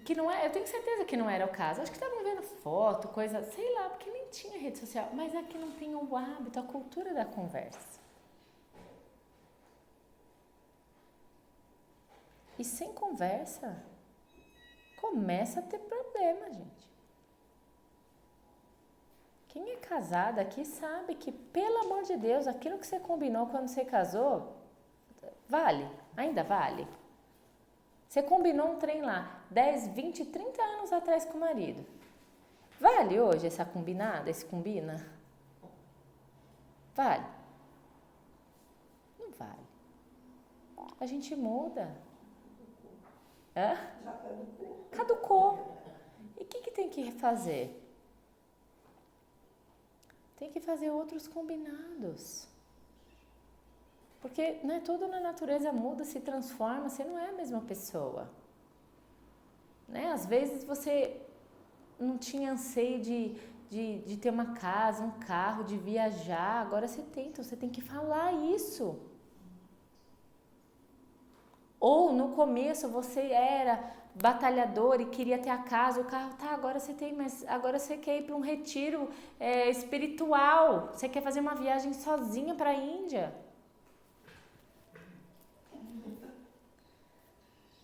Que não é, eu tenho certeza que não era o caso. Acho que estavam vendo foto, coisa, sei lá, porque nem tinha rede social. Mas aqui não tem o hábito, a cultura da conversa. E sem conversa, começa a ter problema, gente. Quem é casado aqui sabe que, pelo amor de Deus, aquilo que você combinou quando você casou, vale, ainda vale. Você combinou um trem lá, 10, 20, 30 anos atrás com o marido. Vale hoje essa combinada, esse combina? Vale? Não vale. A gente muda. Já caducou. E o que tem que fazer? Tem que fazer outros combinados. Porque né, tudo na natureza muda, se transforma, você não é a mesma pessoa. Né? Às vezes você não tinha anseio de ter uma casa, um carro, de viajar, agora você tem, então você tem que falar isso. Ou no começo você era batalhador e queria ter a casa, o carro, tá, agora você tem, mas agora você quer ir para um retiro espiritual, você quer fazer uma viagem sozinha para a Índia.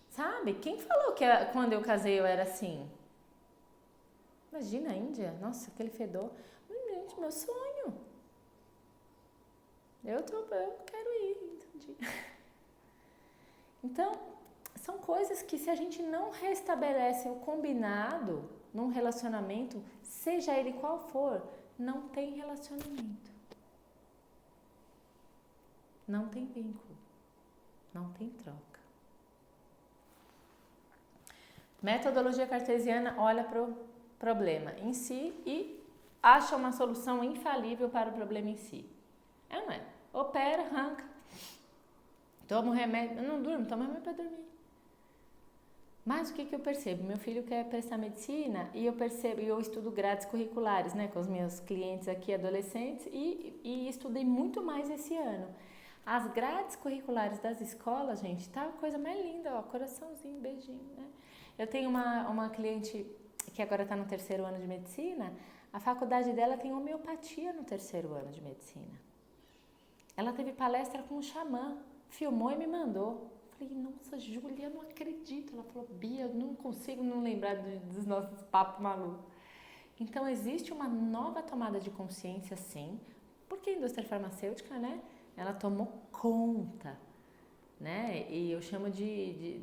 Sabe? Quem falou que quando eu casei eu era assim? Imagina a Índia, nossa, aquele fedor. Gente, meu sonho. Eu quero ir um dia. Então, são coisas que se a gente não restabelece o combinado num relacionamento, seja ele qual for, não tem relacionamento. Não tem vínculo. Não tem troca. Metodologia cartesiana olha para o problema em si e acha uma solução infalível para o problema em si. É ou não é? Opera, arranca, toma um remédio, eu não durmo, toma remédio para dormir. Mas o que eu percebo? Meu filho quer prestar medicina e eu estudo grades curriculares, né, com os meus clientes aqui adolescentes e estudei muito mais esse ano. As grades curriculares das escolas, gente, tá a coisa mais linda, ó, coraçãozinho, beijinho, né? Eu tenho uma cliente que agora está no 3º ano de medicina, a faculdade dela tem homeopatia no 3º ano de medicina. Ela teve palestra com um xamã, filmou e me mandou. Falei, nossa, Júlia, eu não acredito. Ela falou, Bia, eu não consigo não lembrar dos nossos papos malucos. Então, existe uma nova tomada de consciência, sim, porque a indústria farmacêutica, né, ela tomou conta. Né? E eu chamo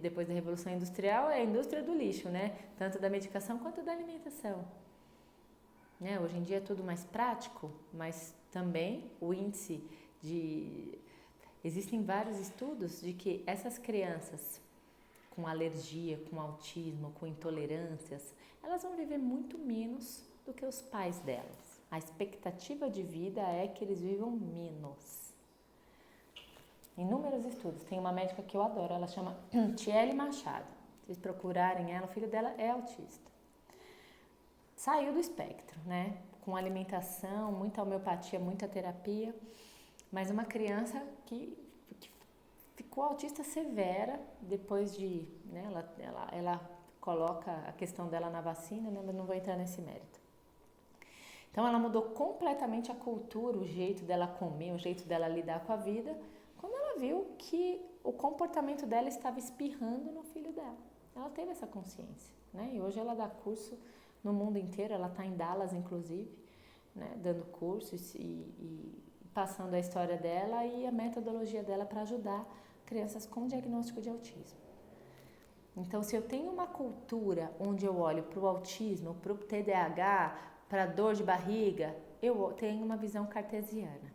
depois da Revolução Industrial, é a indústria do lixo, né? Tanto da medicação quanto da alimentação. Né? Hoje em dia é tudo mais prático, mas também o índice Existem vários estudos de que essas crianças com alergia, com autismo, com intolerâncias, elas vão viver muito menos do que os pais delas. A expectativa de vida é que eles vivam menos. Inúmeros estudos. Tem uma médica que eu adoro, ela chama Tiele Machado. Se vocês procurarem ela, o filho dela é autista. Saiu do espectro, né? Com alimentação, muita homeopatia, muita terapia. Mas uma criança que ficou autista severa depois de... Né, ela coloca a questão dela na vacina, né, mas não vou entrar nesse mérito. Então ela mudou completamente a cultura, o jeito dela comer, o jeito dela lidar com a vida, quando ela viu que o comportamento dela estava espirrando no filho dela. Ela teve essa consciência, né? E hoje ela dá curso no mundo inteiro, ela está em Dallas, inclusive, né? Dando cursos e passando a história dela e a metodologia dela para ajudar crianças com diagnóstico de autismo. Então, se eu tenho uma cultura onde eu olho para o autismo, para o TDAH, para a dor de barriga, eu tenho uma visão cartesiana.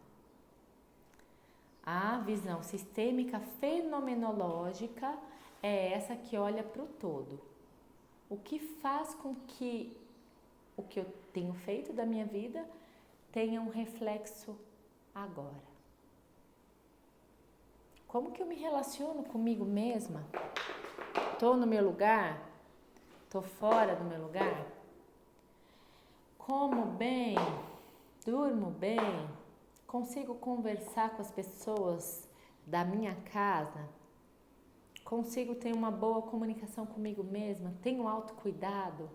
A visão sistêmica fenomenológica é essa que olha para o todo. O que faz com que o que eu tenho feito da minha vida tenha um reflexo agora. Como que eu me relaciono comigo mesma? Estou no meu lugar? Estou fora do meu lugar? Como bem? Durmo bem? Consigo conversar com as pessoas da minha casa? Consigo ter uma boa comunicação comigo mesma? Tenho autocuidado?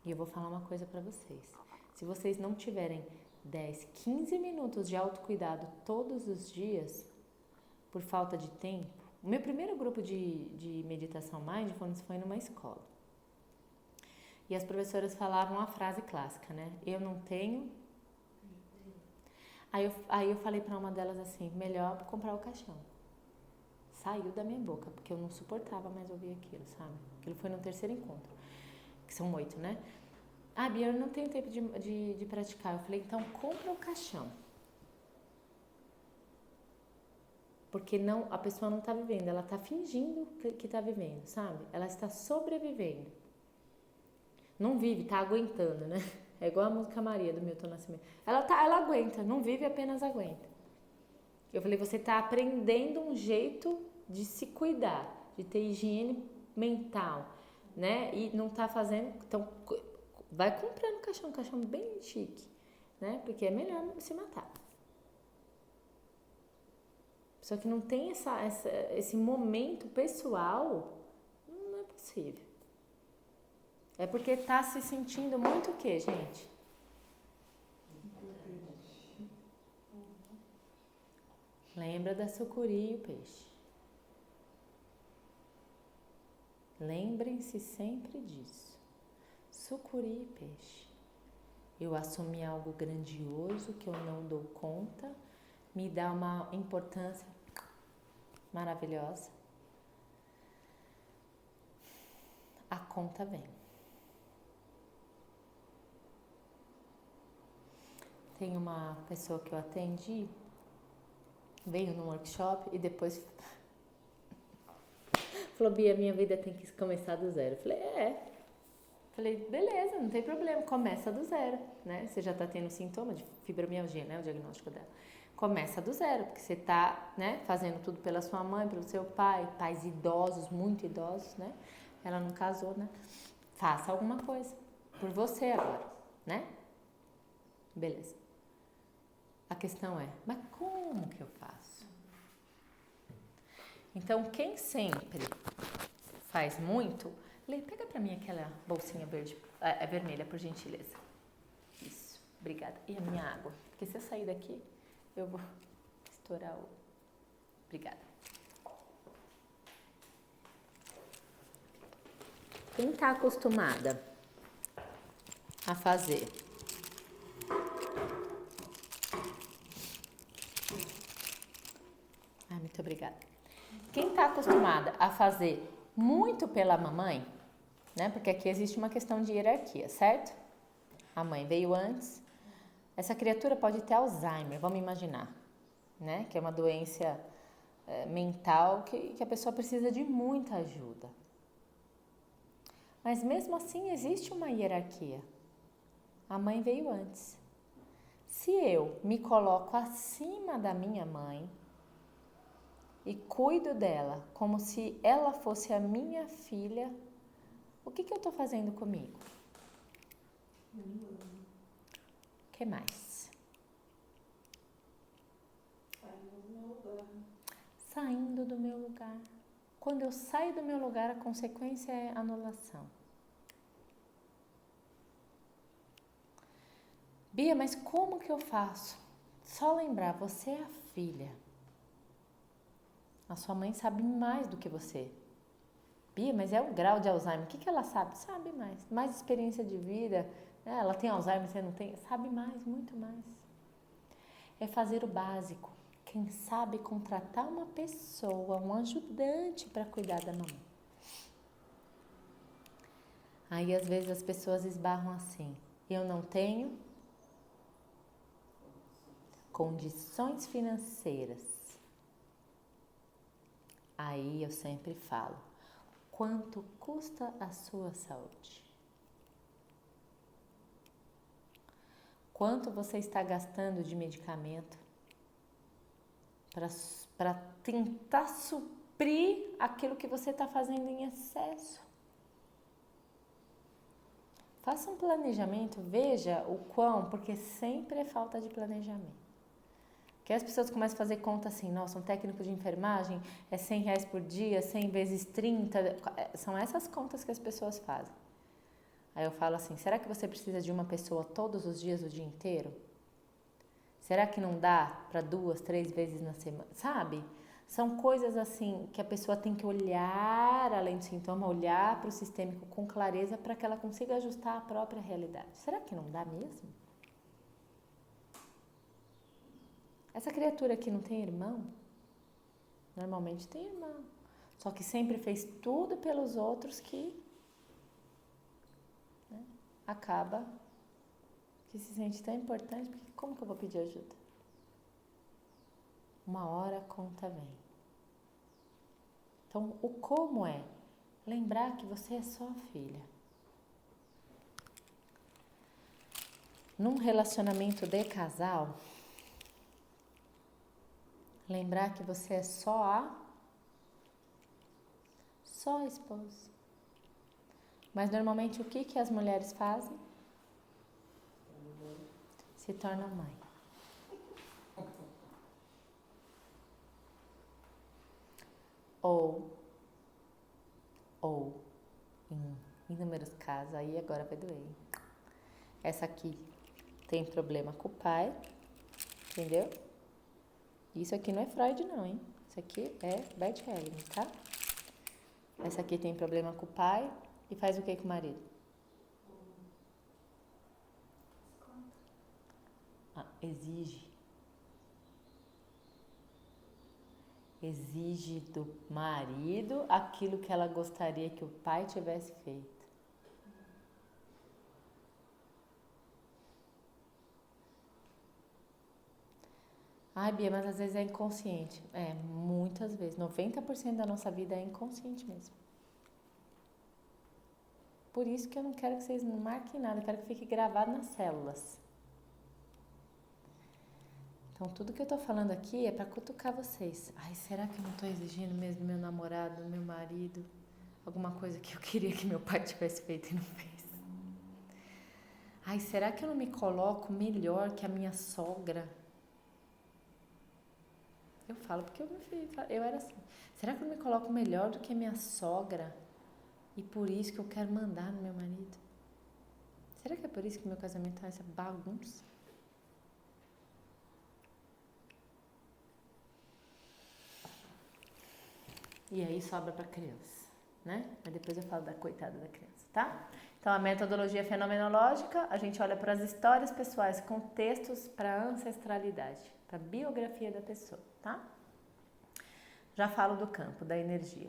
E eu vou falar uma coisa para vocês. Se vocês não tiverem 10, 15 minutos de autocuidado todos os dias, por falta de tempo... O meu primeiro grupo de meditação mindfulness foi numa escola. E as professoras falavam a frase clássica, né? Eu não tenho... Aí eu falei para uma delas assim, melhor comprar o caixão. Saiu da minha boca, porque eu não suportava mais ouvir aquilo, sabe? Aquilo foi no 3º encontro, que são 8, né? Ah, Bia, eu não tenho tempo de praticar. Eu falei, então compra o caixão. Porque a pessoa não está vivendo, ela está fingindo que está vivendo, sabe? Ela está sobrevivendo. Não vive, está aguentando, né? É igual a música Maria, do Milton Nascimento. Ela aguenta, não vive, apenas aguenta. Eu falei, você está aprendendo um jeito de se cuidar, de ter higiene mental, né? E não está fazendo... Então, vai comprando um caixão bem chique, né? Porque é melhor se matar. Só que não tem esse momento pessoal, não é possível. É porque tá se sentindo muito o quê, gente? Lembra da sucuri e o peixe. Lembrem-se sempre disso. Sucuri e peixe. Eu assumi algo grandioso que eu não dou conta, me dá uma importância maravilhosa. A conta vem. Tem uma pessoa que eu atendi, veio num workshop e depois falou, Bia, minha vida tem que começar do zero. Eu falei, beleza, não tem problema, começa do zero, né? Você já tá tendo sintoma de fibromialgia, né? O diagnóstico dela. Começa do zero, porque você tá, né, fazendo tudo pela sua mãe, pelo seu pai, pais idosos, muito idosos, né? Ela não casou, né? Faça alguma coisa por você agora, né? Beleza. A questão é, mas como que eu faço? Então, quem sempre faz muito, pega pra mim aquela bolsinha vermelha, por gentileza. Isso, obrigada. E a minha água, porque se eu sair daqui, eu vou estourar o... Obrigada. Quem tá acostumada a fazer muito obrigada. Quem está acostumada a fazer muito pela mamãe, né? Porque aqui existe uma questão de hierarquia, certo? A mãe veio antes. Essa criatura pode ter Alzheimer, vamos imaginar, né? Que é uma doença mental que a pessoa precisa de muita ajuda. Mas mesmo assim existe uma hierarquia. A mãe veio antes. Se eu me coloco acima da minha mãe e cuido dela como se ela fosse a minha filha, o que eu estou fazendo comigo? O que mais? Saindo do meu lugar. Saindo do meu lugar. Quando eu saio do meu lugar, a consequência é anulação. Bia, mas como que eu faço? Só lembrar, você é a filha. A sua mãe sabe mais do que você. Bia, mas é o grau de Alzheimer. O que ela sabe? Sabe mais. Mais experiência de vida. Ela tem Alzheimer, você não tem? Sabe mais, muito mais. É fazer o básico. Quem sabe contratar uma pessoa, um ajudante para cuidar da mamãe. Aí às vezes as pessoas esbarram assim. Eu não tenho condições financeiras. Aí eu sempre falo, quanto custa a sua saúde? Quanto você está gastando de medicamento para tentar suprir aquilo que você está fazendo em excesso? Faça um planejamento, veja o quão, porque sempre é falta de planejamento. Que as pessoas começam a fazer conta assim, nossa, um técnico de enfermagem é R$100 por dia, 100 vezes 30, são essas contas que as pessoas fazem. Aí eu falo assim, será que você precisa de uma pessoa todos os dias, o dia inteiro? Será que não dá para 2, 3 vezes na semana? Sabe? São coisas assim que a pessoa tem que olhar, além do sintoma, olhar para o sistêmico com clareza para que ela consiga ajustar a própria realidade. Será que não dá mesmo? Essa criatura aqui não tem irmão? Normalmente tem irmão. Só que sempre fez tudo pelos outros que, né, acaba que se sente tão importante, porque como que eu vou pedir ajuda? Uma hora a conta vem. Então, o como é lembrar que você é só filha. Num relacionamento de casal, lembrar que você é só a esposa. Mas normalmente o que as mulheres fazem? Se tornam mãe. Ou em inúmeros casos, aí agora vai doer. Essa aqui tem problema com o pai, entendeu? Isso aqui não é Freud não, hein? Isso aqui é Bert Hellinger, tá? Essa aqui tem problema com o pai e faz o que com o marido? Exige do marido aquilo que ela gostaria que o pai tivesse feito. Ai, Bia, mas às vezes é inconsciente. É, muitas vezes. 90% da nossa vida é inconsciente mesmo. Por isso que eu não quero que vocês não marquem nada, eu quero que fique gravado nas células. Então, tudo que eu tô falando aqui é pra cutucar vocês. Ai, será que eu não tô exigindo mesmo do meu namorado, do meu marido, alguma coisa que eu queria que meu pai tivesse feito e não fez? Ai, será que eu não me coloco melhor que a minha sogra? Eu falo porque eu era assim. Será que eu não me coloco melhor do que a minha sogra? E por isso que eu quero mandar no meu marido? Será que é por isso que meu casamento tá essa bagunça? E aí sobra para criança, né? Mas depois eu falo da coitada da criança, tá? Então, a metodologia fenomenológica, a gente olha para as histórias pessoais, contextos para ancestralidade, para a biografia da pessoa, tá? Já falo do campo, da energia.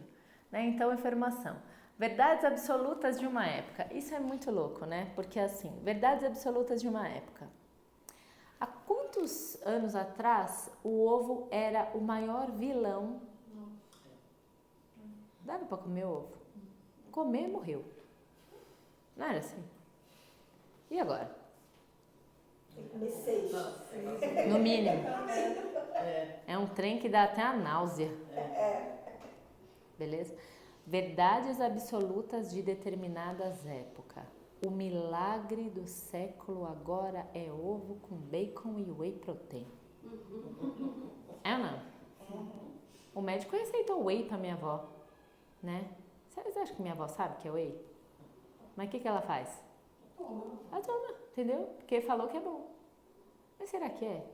Né? Então, informação. Verdades absolutas de uma época. Isso é muito louco, né? Porque assim, verdades absolutas de uma época. Há quantos anos atrás o ovo era o maior vilão? Dava pra comer ovo? Comer, morreu. Não era assim? E agora? No mínimo. É um trem que dá até a náusea. Beleza? Verdades absolutas de determinadas épocas. O milagre do século agora é ovo com bacon e whey protein. É ou não? O médico receitou whey pra minha avó, né? Vocês acham que minha avó sabe que é whey? Mas o que ela faz? Ela toma, entendeu? Porque falou que é bom. Mas será que é?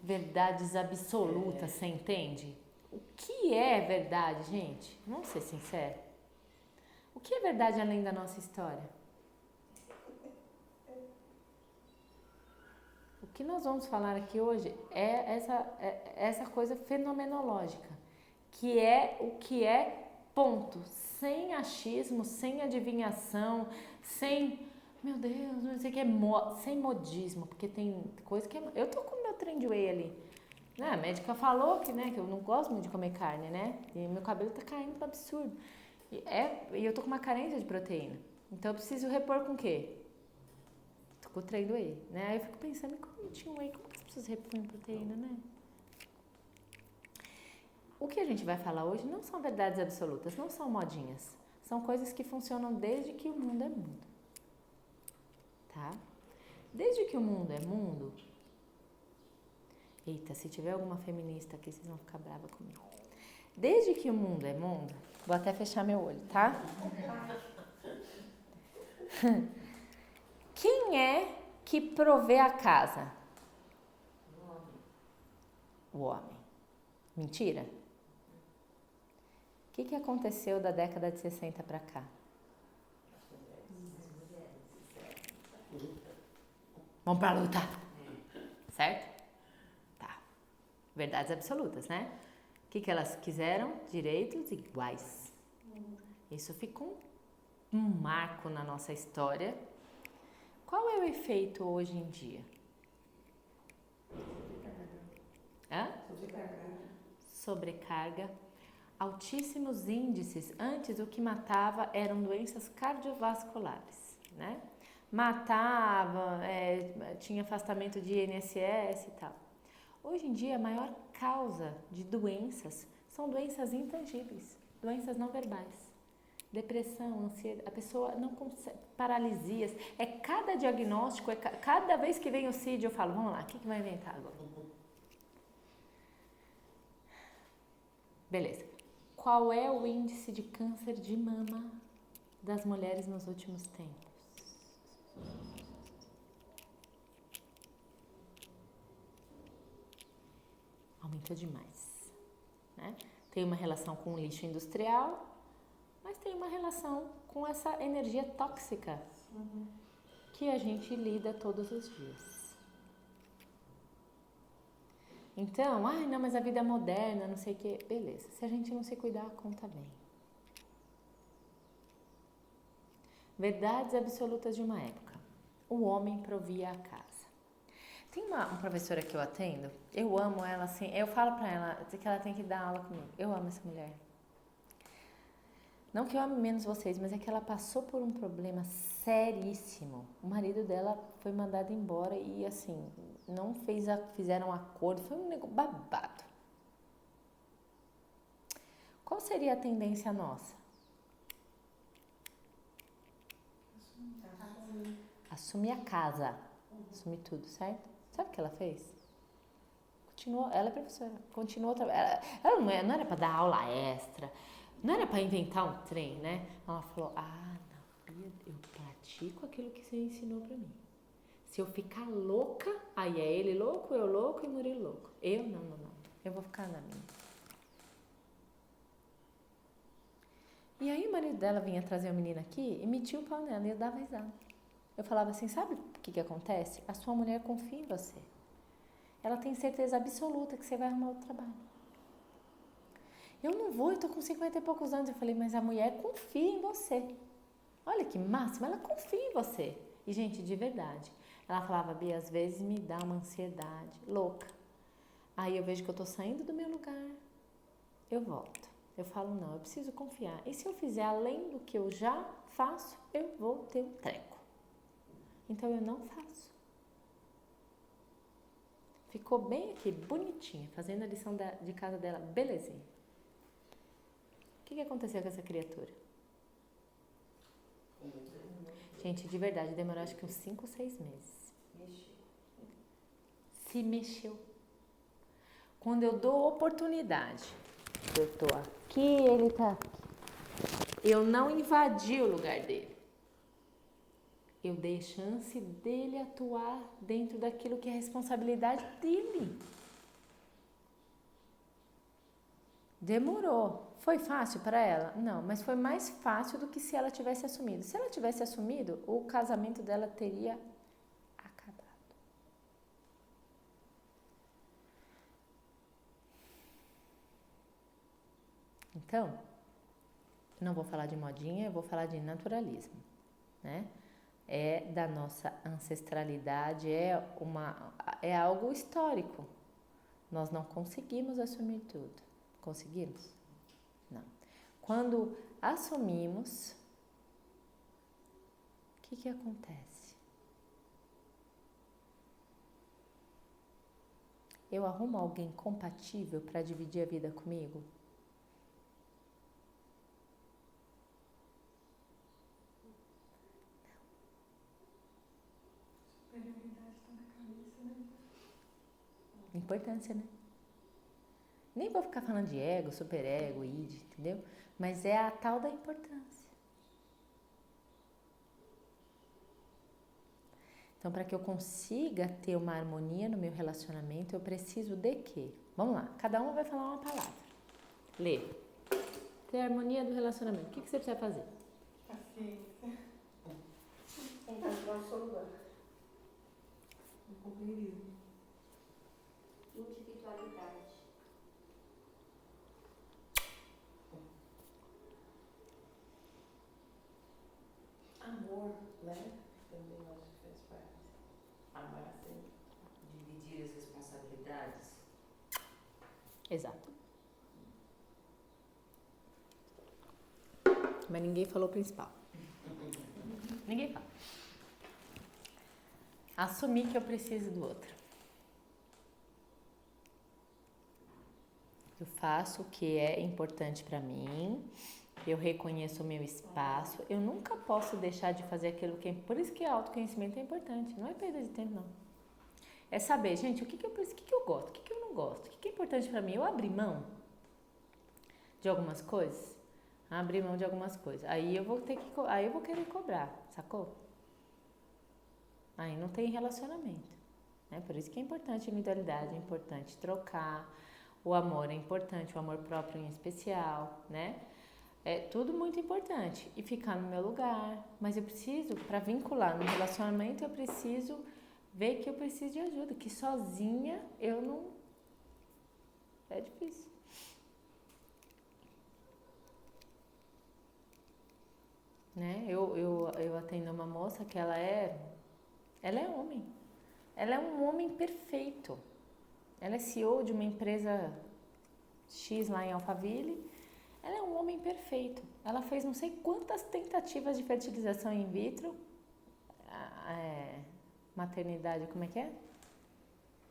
Verdades absolutas, você entende? O que é verdade, gente? Vamos ser sinceros. O que é verdade além da nossa história? O que nós vamos falar aqui hoje é essa coisa fenomenológica, que é o que é ponto, sem achismo, sem adivinhação, sem, meu Deus, não sei o que é, sem modismo, porque tem coisa que é, eu tô com o meu trem de whey ali, né? A médica falou que, né, que eu não gosto muito de comer carne, né, e meu cabelo tá caindo pro absurdo, e eu tô com uma carência de proteína, então eu preciso repor com o quê? Com o trem do whey, né? Aí eu fico pensando, como não tinha whey, como que as pessoas repõem proteína, né? O que a gente vai falar hoje não são verdades absolutas, não são modinhas. São coisas que funcionam desde que o mundo é mundo. Tá? Desde que o mundo é mundo... Eita, se tiver alguma feminista aqui, vocês vão ficar bravas comigo. Desde que o mundo é mundo... Vou até fechar meu olho, tá? Quem é que provê a casa? O homem. Mentira? O que aconteceu da década de 60 para cá? Vamos pra luta. Certo? Tá. Verdades absolutas, né? O que elas quiseram? Direitos iguais. Isso ficou um marco na nossa história. Qual é o efeito hoje em dia? Hã? Sobrecarga. Sobrecarga. Altíssimos índices. Antes o que matava eram doenças cardiovasculares, né? Matava, tinha afastamento de INSS e tal. Hoje em dia a maior causa de doenças são doenças intangíveis, doenças não verbais. Depressão, ansiedade, a pessoa não consegue, paralisias. É cada diagnóstico, cada vez que vem o CID eu falo, vamos lá, o que vai inventar agora? Beleza. Qual é o índice de câncer de mama das mulheres nos últimos tempos? Aumentou demais, né? Tem uma relação com o lixo industrial, mas tem uma relação com essa energia tóxica que a gente lida todos os dias. Então, não, mas a vida é moderna, não sei o quê. Beleza, se a gente não se cuidar, a conta vem. Verdades absolutas de uma época. O homem provia a casa. Tem uma professora que eu atendo, eu amo ela assim, eu falo pra ela que ela tem que dar aula comigo. Eu amo essa mulher. Não que eu ame menos vocês, mas é que ela passou por um problema seríssimo. O marido dela foi mandado embora e assim, não fizeram acordo, foi um negócio babado. Qual seria a tendência nossa? Assumir a casa, assumir tudo, certo? Sabe o que ela fez? Continuou, ela é professora, continuou trabalhando. Ela não era para dar aula extra, não era para inventar um trem, né? Ela falou, não, eu pratico aquilo que você ensinou para mim. Se eu ficar louca, aí é ele louco, eu louco e Murilo louco. Eu não. Eu vou ficar na minha. E aí o marido dela vinha trazer a menina aqui e metia o pau nela e eu dava risada. Eu falava assim, sabe o que acontece? A sua mulher confia em você. Ela tem certeza absoluta que você vai arrumar outro trabalho. Eu não vou, eu tô com 50 e poucos anos. Eu falei, mas a mulher confia em você. Olha que máximo, ela confia em você. E, gente, de verdade. Ela falava, Bia, às vezes me dá uma ansiedade louca. Aí eu vejo que eu tô saindo do meu lugar, eu volto. Eu falo, não, eu preciso confiar. E se eu fizer além do que eu já faço, eu vou ter um treco. Então eu não faço. Ficou bem aqui, bonitinha, fazendo a lição de casa dela, belezinha. O que aconteceu com essa criatura? Gente, de verdade, demorou acho que uns 5 ou 6 meses. Se mexeu. Quando eu dou oportunidade, eu tô aqui, ele tá aqui. Eu não invadi o lugar dele. Eu dei chance dele atuar dentro daquilo que é responsabilidade dele. Demorou. Foi fácil para ela? Não, mas foi mais fácil do que se ela tivesse assumido. Se ela tivesse assumido, o casamento dela teria acabado. Então, não vou falar de modinha, eu vou falar de naturalismo, né? É da nossa ancestralidade, é algo histórico. Nós não conseguimos assumir tudo. Conseguimos? Não. Quando assumimos, o que acontece? Eu arrumo alguém compatível para dividir a vida comigo? Importância, né? Nem vou ficar falando de ego, superego, id, entendeu? Mas é a tal da importância. Então, para que eu consiga ter uma harmonia no meu relacionamento, eu preciso de quê? Vamos lá, cada um vai falar uma palavra. Lê. Ter harmonia do relacionamento. O que você precisa fazer? Paciência. Encontrar o seu lugar. O companheirismo. Individualidade. Amor, né? Também acho que faz parte. Amar assim. Dividir as responsabilidades. Exato. Mas ninguém falou o principal. Ninguém fala. Assumir que eu preciso do outro. Eu faço o que é importante para mim. Eu reconheço o meu espaço. Eu nunca posso deixar de fazer aquilo que é... Por isso que autoconhecimento é importante. Não é perda de tempo, não. É saber, gente, o que eu preciso, o que eu gosto, o que eu não gosto, o que é importante para mim. Eu abri mão de algumas coisas. Abrir mão de algumas coisas. Aí eu vou querer cobrar, sacou? Aí não tem relacionamento, né? Por isso que é importante a individualidade, é importante trocar, o amor é importante, o amor próprio em especial, né? É tudo muito importante. E ficar no meu lugar. Mas eu preciso, para vincular no relacionamento, eu preciso ver que eu preciso de ajuda, que sozinha eu não... É difícil. Né? Eu atendo uma moça que ela é homem. Ela é um homem perfeito. Ela é CEO de uma empresa X lá em Alphaville. Ela é um homem perfeito. Ela fez não sei quantas tentativas de fertilização in vitro. Maternidade, como é que é?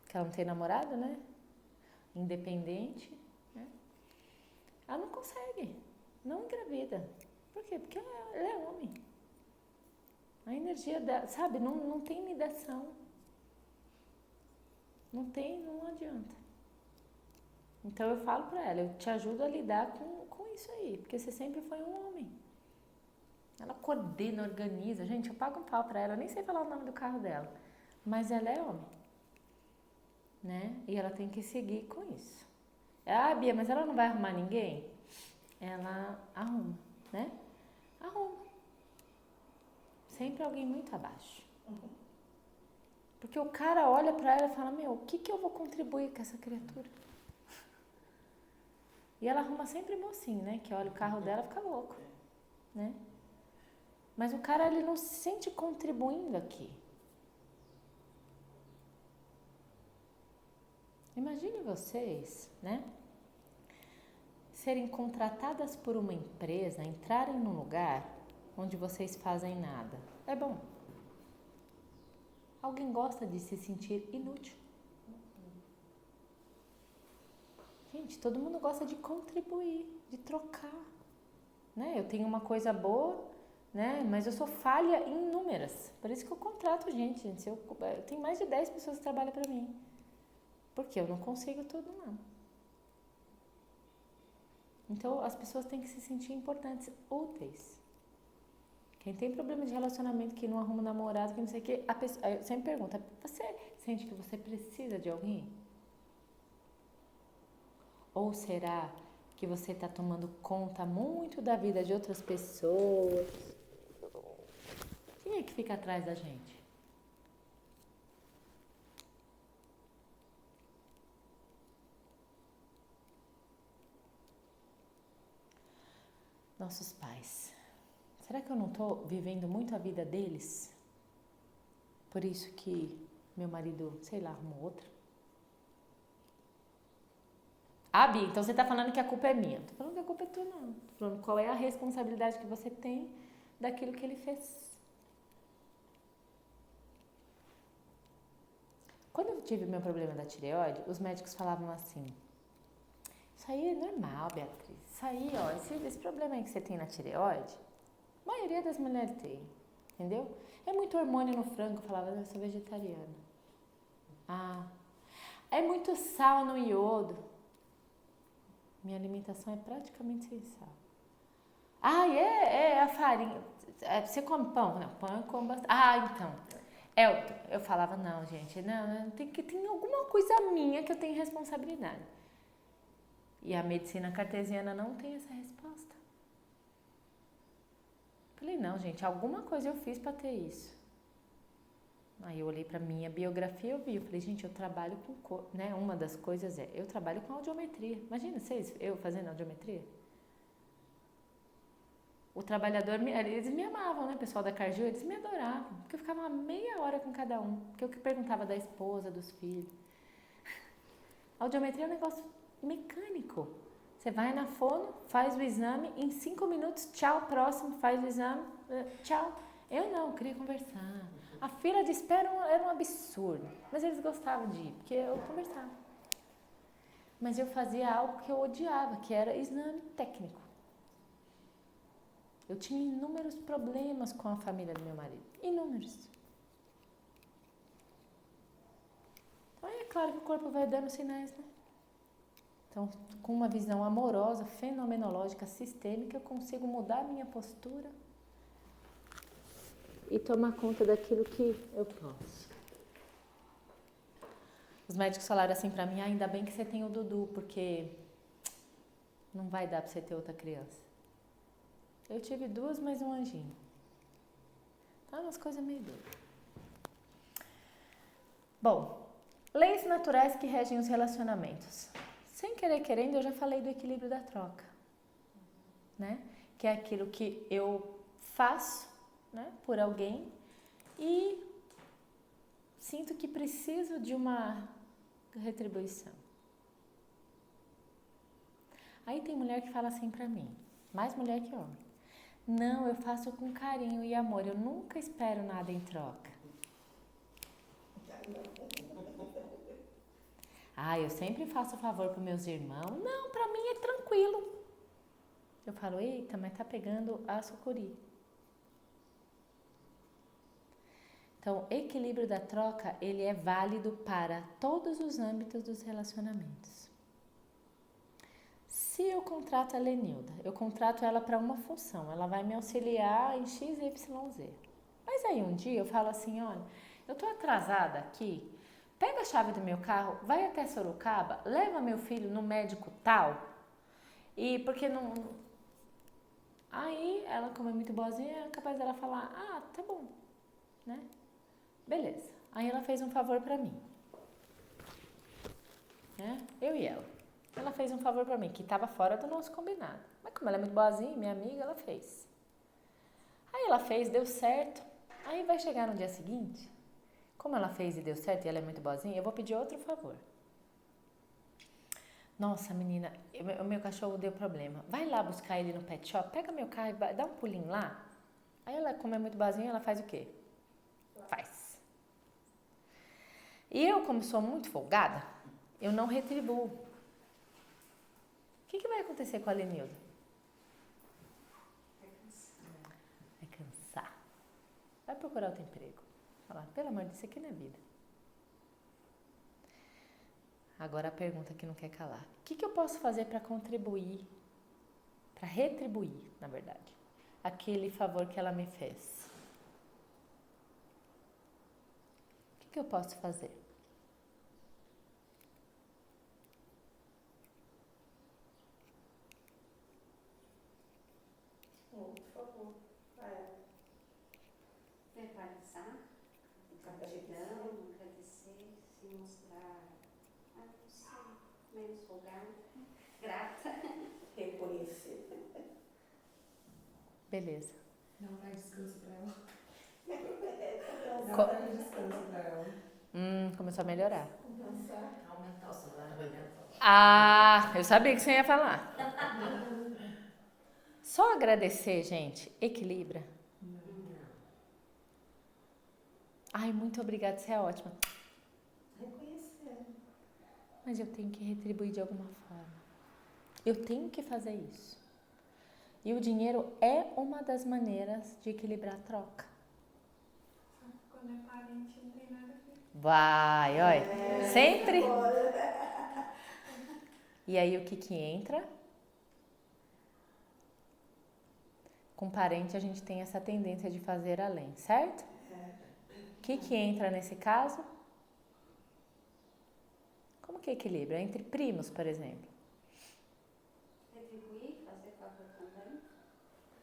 Que ela não tem namorado, né? Independente. Né? Ela não consegue. Não engravida. Por quê? Porque ela é homem. A energia dela, sabe, não tem mediação. Não adianta. Então eu falo pra ela, eu te ajudo a lidar com isso aí, porque você sempre foi um homem. Ela coordena, organiza. Gente, eu pago um pau pra ela, eu nem sei falar o nome do carro dela. Mas ela é homem. Né? E ela tem que seguir com isso. Ah, Bia, mas ela não vai arrumar ninguém? Ela arruma, né? Arruma. Sempre alguém muito abaixo. Porque o cara olha pra ela e fala, meu, o que eu vou contribuir com essa criatura? E ela arruma sempre mocinho, né? Que olha o carro dela e fica louco, né? Mas o cara, ele não se sente contribuindo aqui. Imagine vocês, né? Serem contratadas por uma empresa, entrarem num lugar onde vocês fazem nada. É bom. Alguém gosta de se sentir inútil. Gente, todo mundo gosta de contribuir, de trocar. Né? Eu tenho uma coisa boa, né? Mas eu sou falha em inúmeras. Por isso que eu contrato gente. Eu tenho mais de 10 pessoas que trabalham para mim. Porque eu não consigo tudo, não. Então, as pessoas têm que se sentir importantes, úteis. Quem tem problema de relacionamento, que não arruma namorado, que não sei o quê, eu sempre pergunto, você sente que você precisa de alguém? Ou será que você está tomando conta muito da vida de outras pessoas? Quem é que fica atrás da gente? Nossos pais. Será que eu não estou vivendo muito a vida deles? Por isso que meu marido, sei lá, arrumou outra? Ah, Bia, então você está falando que a culpa é minha. Não estou falando que a culpa é tua, não. Estou falando qual é a responsabilidade que você tem daquilo que ele fez. Quando eu tive meu problema da tireoide, os médicos falavam assim, isso aí é normal, Beatriz. Isso aí, ó, esse problema aí que você tem na tireoide, a maioria das mulheres tem, entendeu? É muito hormônio no frango, eu falava, eu sou vegetariana. Ah, é muito sal no iodo. Minha alimentação é praticamente sem sal. Ah, é a farinha. Você come pão? Não, pão eu como bastante. Ah, então. Eu falava, não, gente, não, tem alguma coisa minha que eu tenho responsabilidade. E a medicina cartesiana não tem essa resposta. Falei, não, gente, alguma coisa eu fiz para ter isso. Aí eu olhei para minha biografia e eu vi, eu falei, gente, eu trabalho com, né, uma das coisas eu trabalho com audiometria. Imagina vocês, eu fazendo audiometria. O trabalhador, eles me amavam, né, o pessoal da Cargill, eles me adoravam, porque eu ficava meia hora com cada um, porque eu perguntava da esposa, dos filhos. A audiometria é um negócio mecânico. Você vai na fono, faz o exame, em 5 minutos, tchau, próximo, faz o exame, tchau. Eu não, queria conversar. A fila de espera era um absurdo, mas eles gostavam de ir, porque eu conversava. Mas eu fazia algo que eu odiava, que era exame técnico. Eu tinha inúmeros problemas com a família do meu marido. Inúmeros. Então é claro que o corpo vai dando sinais, né? Então, com uma visão amorosa, fenomenológica, sistêmica, eu consigo mudar a minha postura e tomar conta daquilo que eu posso. Os médicos falaram assim pra mim, ainda bem que você tem o Dudu, porque não vai dar pra você ter outra criança. Eu tive 2, mais um anjinho. Tá umas coisas meio doidas. Bom, leis naturais que regem os relacionamentos. Sem querer querendo, eu já falei do equilíbrio da troca, né? Que é aquilo que eu faço, né, por alguém e sinto que preciso de uma retribuição. Aí tem mulher que fala assim pra mim, mais mulher que homem. Não, eu faço com carinho e amor, eu nunca espero nada em troca. Ah, eu sempre faço favor para meus irmãos. Não, para mim é tranquilo. Eu falo, eita, mas tá pegando a sucuri. Então, o equilíbrio da troca, ele é válido para todos os âmbitos dos relacionamentos. Se eu contrato a Lenilda, eu contrato ela para uma função, ela vai me auxiliar em X, Y, Z. Mas aí um dia eu falo assim, olha, eu tô atrasada aqui, pega a chave do meu carro, vai até Sorocaba, leva meu filho no médico tal, e porque não... Aí ela, como é muito boazinha, é capaz dela falar, ah, tá bom, né? Beleza. Aí ela fez um favor pra mim. Né? Eu e ela. Ela fez um favor pra mim, que estava fora do nosso combinado. Mas como ela é muito boazinha, minha amiga, ela fez. Aí ela fez, deu certo. Aí vai chegar no dia seguinte, como ela fez e deu certo e ela é muito boazinha, eu vou pedir outro favor. Nossa, menina, o meu cachorro deu problema. Vai lá buscar ele no pet shop, pega meu carro e vai, dá um pulinho lá. Aí ela, como é muito boazinha, ela faz o quê? Faz. E eu, como sou muito folgada, eu não retribuo. O que vai acontecer com a Lenilda? Vai cansar. Vai procurar outro emprego. Falar, pelo amor de Deus, isso aqui não é vida. Agora a pergunta que não quer calar. O que eu posso fazer para contribuir, para retribuir, na verdade, aquele favor que ela me fez? O que eu posso fazer? Por favor. Verbalizar, gratidão, agradecer, se mostrar, não sei, menos folgada, grata. Reconhecer. Beleza. Não dá descanso pra ela. Co- Dá descanso pra ela. Começou a melhorar. Compensar. Aumentar o salário mental. Ah, eu sabia que você ia falar. Só agradecer, gente, equilibra. Ai, muito obrigada, você é ótima. Reconhecer. Mas eu tenho que retribuir de alguma forma. Eu tenho que fazer isso. E o dinheiro é uma das maneiras de equilibrar a troca. Quando é parente, não tem nada a ver. Vai, olha. Sempre. E aí o que entra? Com parente a gente tem essa tendência de fazer além, certo? O que entra nesse caso? Como que equilibra? Entre primos, por exemplo. Retribuir, fazer favor também.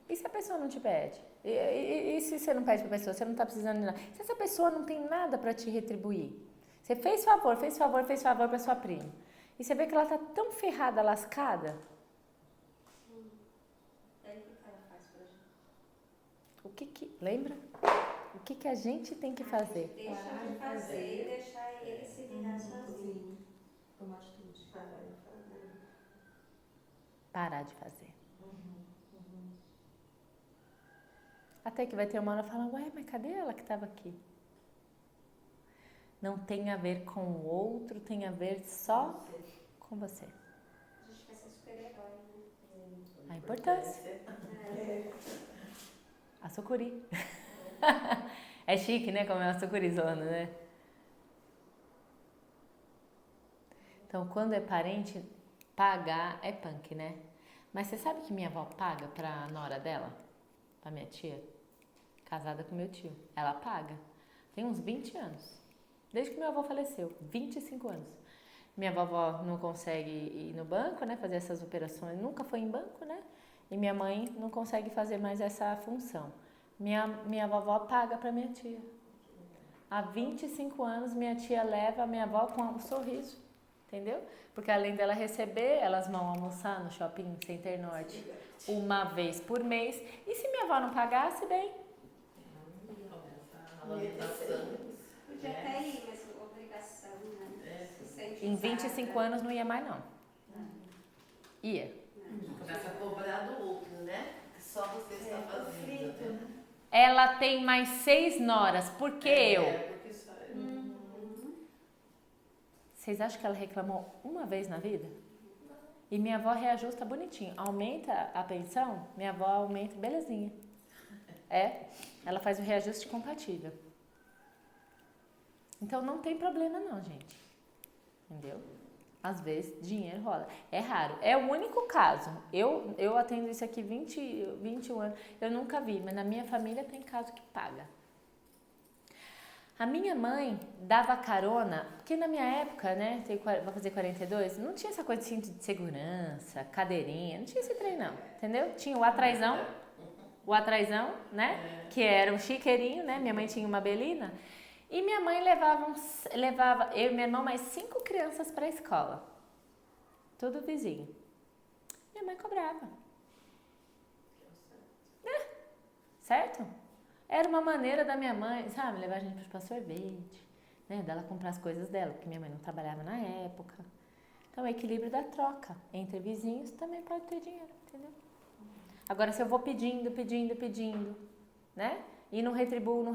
E se a pessoa não te pede? E se você não pede pra pessoa, você não tá precisando de nada? Se essa pessoa não tem nada pra te retribuir? Você fez favor pra sua prima. E você vê que ela tá tão ferrada, lascada. Daí o que ela faz pra gente? Lembra? O que a gente tem que fazer? Deixa de fazer e deixar ele se virar sozinho. Sim. Toma atitude. parar de fazer. Até que vai ter uma hora que fala, ué, mas cadê ela que estava aqui? Não tem a ver com o outro, tem a ver só com você. A gente quer ser super-herói, né? A importância. A sucuri. É chique, né? Como é uma sucurizona, né? Então, quando é parente, pagar é punk, né? Mas você sabe que minha avó paga pra nora dela? Pra minha tia? Casada com meu tio. Ela paga. Tem uns 20 anos. Desde que minha avó faleceu. 25 anos. Minha vovó não consegue ir no banco, né? Fazer essas operações. Nunca foi em banco, né? E minha mãe não consegue fazer mais essa função. Minha vovó paga pra minha tia. Há 25 anos, minha tia leva a minha avó com um sorriso. Entendeu? Porque além dela receber, elas vão almoçar no shopping Center Norte uma vez por mês. E se minha avó não pagasse, bem? Podia até ir, mas obrigação, né? Se sente Em 25 usada. anos não ia mais, não. Ia. Começa a cobrar do outro, né? Que só você está fazendo, né? Ela tem mais 6 noras, por que eu? Porque só eu. Vocês acham que ela reclamou uma vez na vida? E minha avó reajusta bonitinho. Aumenta a pensão, minha avó aumenta, belezinha. Ela faz o reajuste compatível. Então não tem problema não, gente. Entendeu? Às vezes dinheiro rola. É raro. É o único caso. Eu atendo isso aqui 21 anos. Eu nunca vi, mas na minha família tem caso que paga. A minha mãe dava carona, porque na minha época, né, vou fazer 42, não tinha essa coisa de cinto de segurança, cadeirinha, não tinha esse trem não, entendeu? Tinha o atraizão, né, que era um chiqueirinho, né, minha mãe tinha uma belina, e minha mãe levava eu e meu irmão mais 5 crianças para a escola, tudo vizinho. Minha mãe cobrava. Certo? Era uma maneira da minha mãe, sabe, levar a gente para sorvete, né, dela comprar as coisas dela, porque minha mãe não trabalhava na época. Então, o equilíbrio da troca entre vizinhos também pode ter dinheiro, entendeu? Agora, se eu vou pedindo, né, e não retribuo,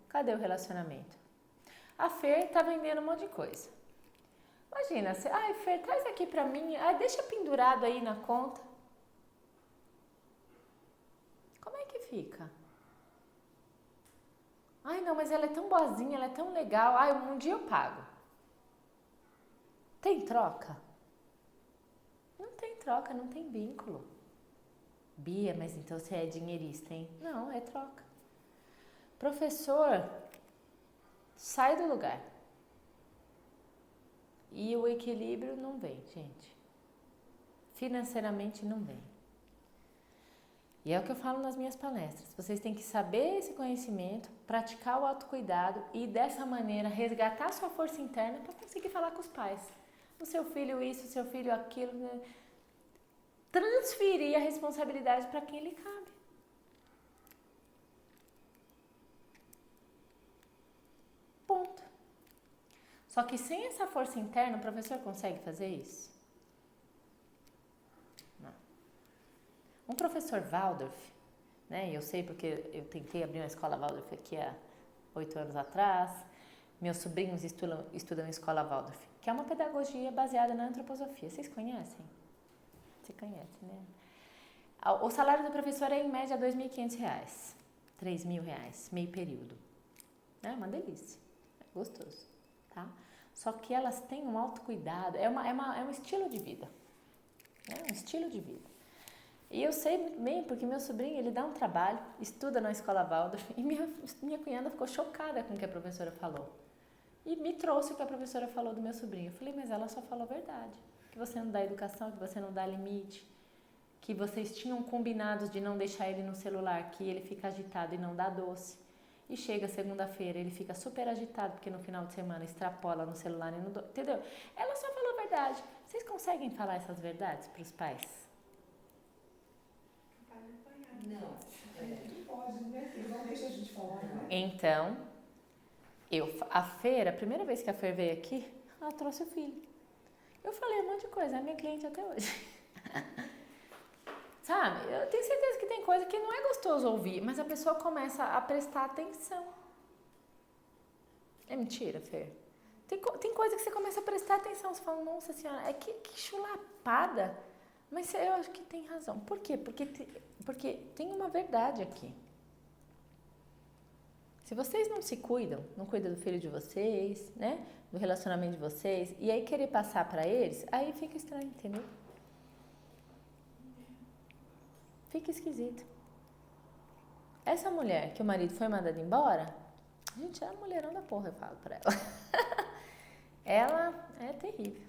cadê o relacionamento? A Fer tá vendendo um monte de coisa. Imagina, Fer, traz aqui pra mim, deixa pendurado aí na conta. Como é que fica? Ai, não, mas ela é tão boazinha, ela é tão legal. Um dia eu pago. Tem troca? Não tem troca, não tem vínculo. Bia, mas então você é dinheirista, hein? Não, é troca. Professor, sai do lugar. E o equilíbrio não vem, gente. Financeiramente não vem. E é o que eu falo nas minhas palestras. Vocês têm que saber esse conhecimento, praticar o autocuidado e dessa maneira resgatar a sua força interna para conseguir falar com os pais. O seu filho isso, o seu filho aquilo. Né? Transferir a responsabilidade para quem lhe cabe. Ponto. Só que sem essa força interna, o professor consegue fazer isso? Um professor Waldorf, né, eu sei porque eu tentei abrir uma escola Waldorf aqui há 8 anos atrás, meus sobrinhos estudam em escola Waldorf, que é uma pedagogia baseada na antroposofia. Vocês conhecem? Você conhece, né? O salário do professor é em média R$2.500, R$3.000, meio período. É uma delícia, é gostoso, tá? Só que elas têm um autocuidado, é um estilo de vida, né? Um estilo de vida. E eu sei muito bem, porque meu sobrinho, ele dá um trabalho, estuda na escola Waldorf, e minha cunhada ficou chocada com o que a professora falou. E me trouxe o que a professora falou do meu sobrinho. Eu falei, mas ela só falou a verdade. Que você não dá educação, que você não dá limite, que vocês tinham combinados de não deixar ele no celular, que ele fica agitado e não dá doce. E chega segunda-feira, ele fica super agitado, porque no final de semana extrapola no celular e não dá, entendeu? Ela só falou a verdade. Vocês conseguem falar essas verdades para os pais? Não. Não pode, né? Eles não deixam a gente falar, né? Então, a primeira vez que a Fer veio aqui, ela trouxe o filho. Eu falei um monte de coisa, é minha cliente até hoje. Sabe? Eu tenho certeza que tem coisa que não é gostoso ouvir, mas a pessoa começa a prestar atenção. É mentira, Fer? Tem coisa que você começa a prestar atenção. Você fala, nossa senhora, que chulapada. Mas eu acho que tem razão. Por quê? Porque tem uma verdade aqui. Se vocês não se cuidam, não cuidam do filho de vocês, né? Do relacionamento de vocês, e aí querer passar pra eles, aí fica estranho, entendeu? Fica esquisito. Essa mulher que o marido foi mandado embora, gente, é a mulherão da porra, eu falo pra ela. Ela é terrível.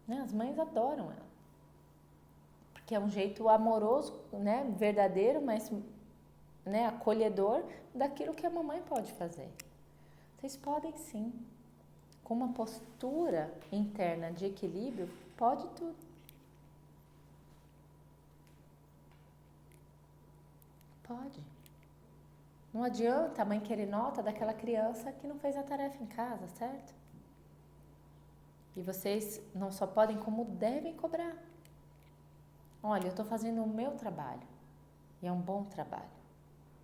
Né? As mães adoram ela. Porque é um jeito amoroso, né? Verdadeiro, mas, né? Acolhedor daquilo que a mamãe pode fazer. Vocês podem sim. Com uma postura interna de equilíbrio, pode tudo. Pode. Não adianta a mãe querer nota daquela criança que não fez a tarefa em casa, certo? E vocês não só podem, como devem cobrar. Olha, eu estou fazendo o meu trabalho. E é um bom trabalho.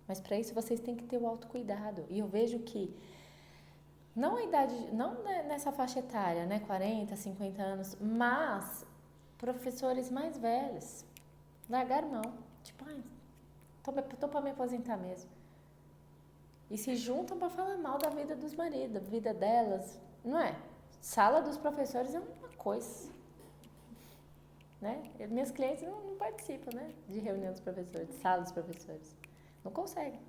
Mas para isso vocês têm que ter o autocuidado. E eu vejo que, não a idade, não nessa faixa etária, né? 40, 50 anos, mas professores mais velhos largaram mão. Tipo, ai, tô para me aposentar mesmo. E se juntam para falar mal da vida dos maridos, da vida delas, não é? Sala dos professores é uma coisa, né? Meus clientes não participam, né? De reunião dos professores, de sala dos professores. Não conseguem.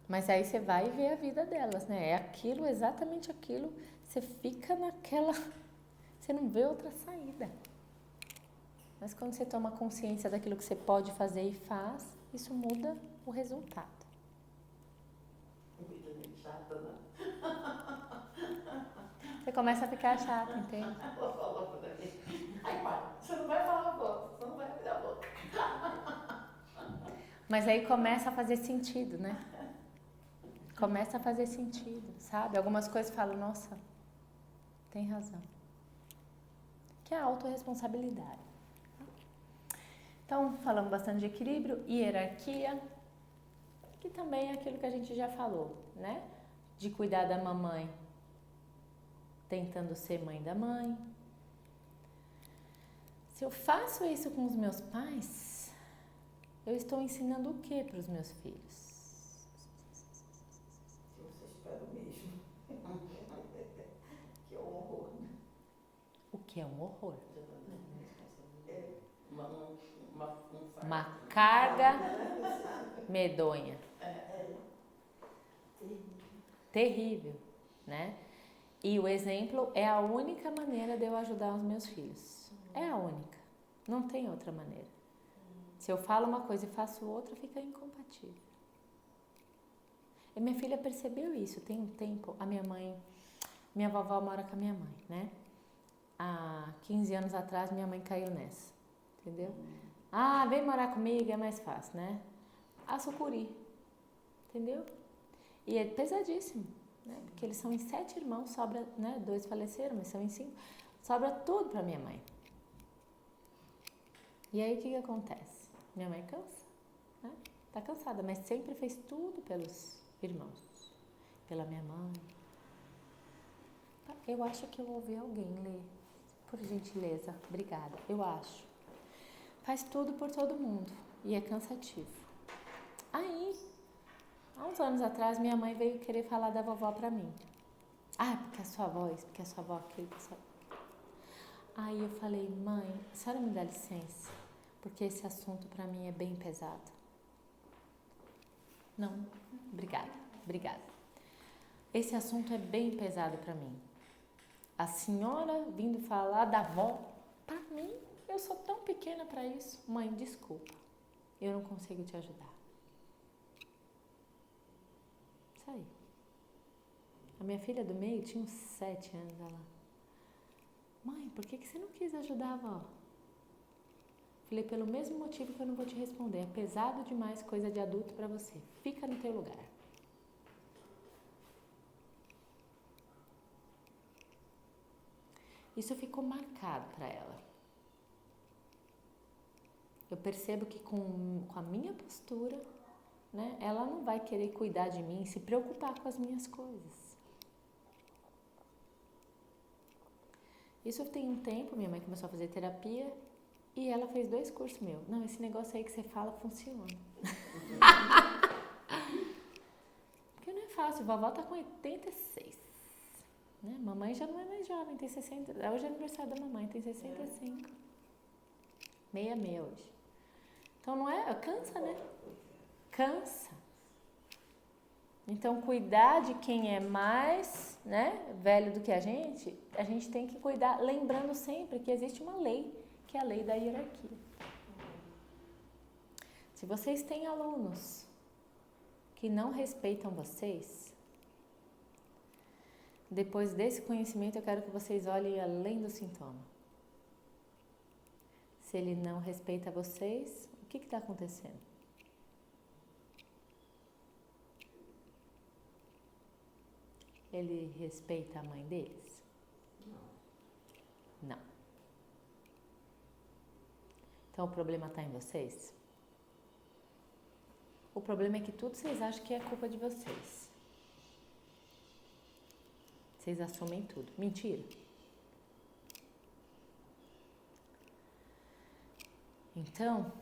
Mas aí você vai ver a vida delas, né? É aquilo, exatamente aquilo. Você fica naquela... Você não vê outra saída. Mas quando você toma consciência daquilo que você pode fazer e faz, isso muda o resultado. Vida meio chata, né? Você começa a ficar chata, entende? Ela falou pra mim. Ai, pai, você não vai falar a boca, você não vai abrir a boca. Mas aí começa a fazer sentido, né? Começa a fazer sentido, sabe? Algumas coisas falam, nossa, tem razão. Que é a autorresponsabilidade. Então, falamos bastante de equilíbrio, hierarquia, que também é aquilo que a gente já falou, né? De cuidar da mamãe, tentando ser mãe da mãe. Se eu faço isso com os meus pais, eu estou ensinando o que para os meus filhos? Se você espera o mesmo. Que é um horror. O que é um horror? É Uma carga medonha. Terrível, né? E o exemplo é a única maneira de eu ajudar os meus filhos. É a única. Não tem outra maneira. Se eu falo uma coisa e faço outra, fica incompatível. E minha filha percebeu isso. Tem um tempo, minha vovó mora com a minha mãe, né? Há 15 anos atrás, minha mãe caiu nessa. Entendeu? Ah, vem morar comigo, é mais fácil, né? A sucuri. Entendeu? E é pesadíssimo, né? Porque eles são em 7 irmãos, sobra, né? 2 faleceram, mas são em 5. Sobra tudo pra minha mãe. E aí o que acontece? Minha mãe cansa, né? Tá cansada, mas sempre fez tudo pelos irmãos, pela minha mãe. Eu acho que eu ouvi alguém ler, por gentileza, obrigada, eu acho. Faz tudo por todo mundo e é cansativo. Aí, há uns anos atrás, minha mãe veio querer falar da vovó pra mim. Ah, porque a sua avó isso, porque a sua avó aquilo, porque a sua... Aí eu falei, mãe, a senhora me dá licença, porque esse assunto pra mim é bem pesado. Não, obrigada. Esse assunto é bem pesado pra mim. A senhora vindo falar da avó, pra mim, eu sou tão pequena pra isso. Mãe, desculpa, eu não consigo te ajudar. Isso aí. A minha filha do meio tinha uns 7 anos, ela... Mãe, por que você não quis ajudar a avó? Falei, pelo mesmo motivo que eu não vou te responder. É pesado demais, coisa de adulto pra você. Fica no teu lugar. Isso ficou marcado pra ela. eu percebo que com a minha postura, né, ela não vai querer cuidar de mim, se preocupar com as minhas coisas. Isso tem um tempo, minha mãe começou a fazer terapia e ela fez 2 cursos meus. Não, esse negócio aí que você fala funciona. Porque não é fácil, vovó tá com 86. Né? Mamãe já não é mais jovem, tem 60. Hoje é aniversário da mamãe, tem 65. 66 hoje. Então não é, cansa, né? Cansa. Então cuidar de quem é mais, né, velho do que a gente tem que cuidar, lembrando sempre que existe uma lei, que é a lei da hierarquia. Se vocês têm alunos que não respeitam vocês, depois desse conhecimento eu quero que vocês olhem além do sintoma. Se ele não respeita vocês, o que está acontecendo? Ele respeita a mãe deles? Não. Então o problema está em vocês? O problema é que tudo vocês acham que é culpa de vocês. Vocês assumem tudo. Mentira. Então,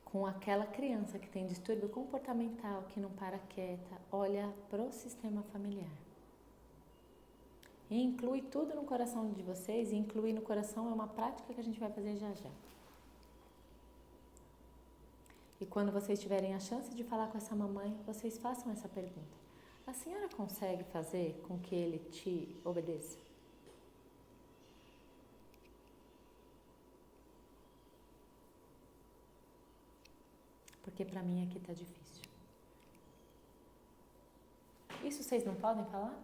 com aquela criança que tem distúrbio comportamental, que não para quieta, olha pro sistema familiar. E inclui tudo no coração de vocês, e incluir no coração é uma prática que a gente vai fazer já já. E quando vocês tiverem a chance de falar com essa mamãe, vocês façam essa pergunta. A senhora consegue fazer com que ele te obedeça? Porque pra mim aqui tá difícil. Isso vocês não podem falar?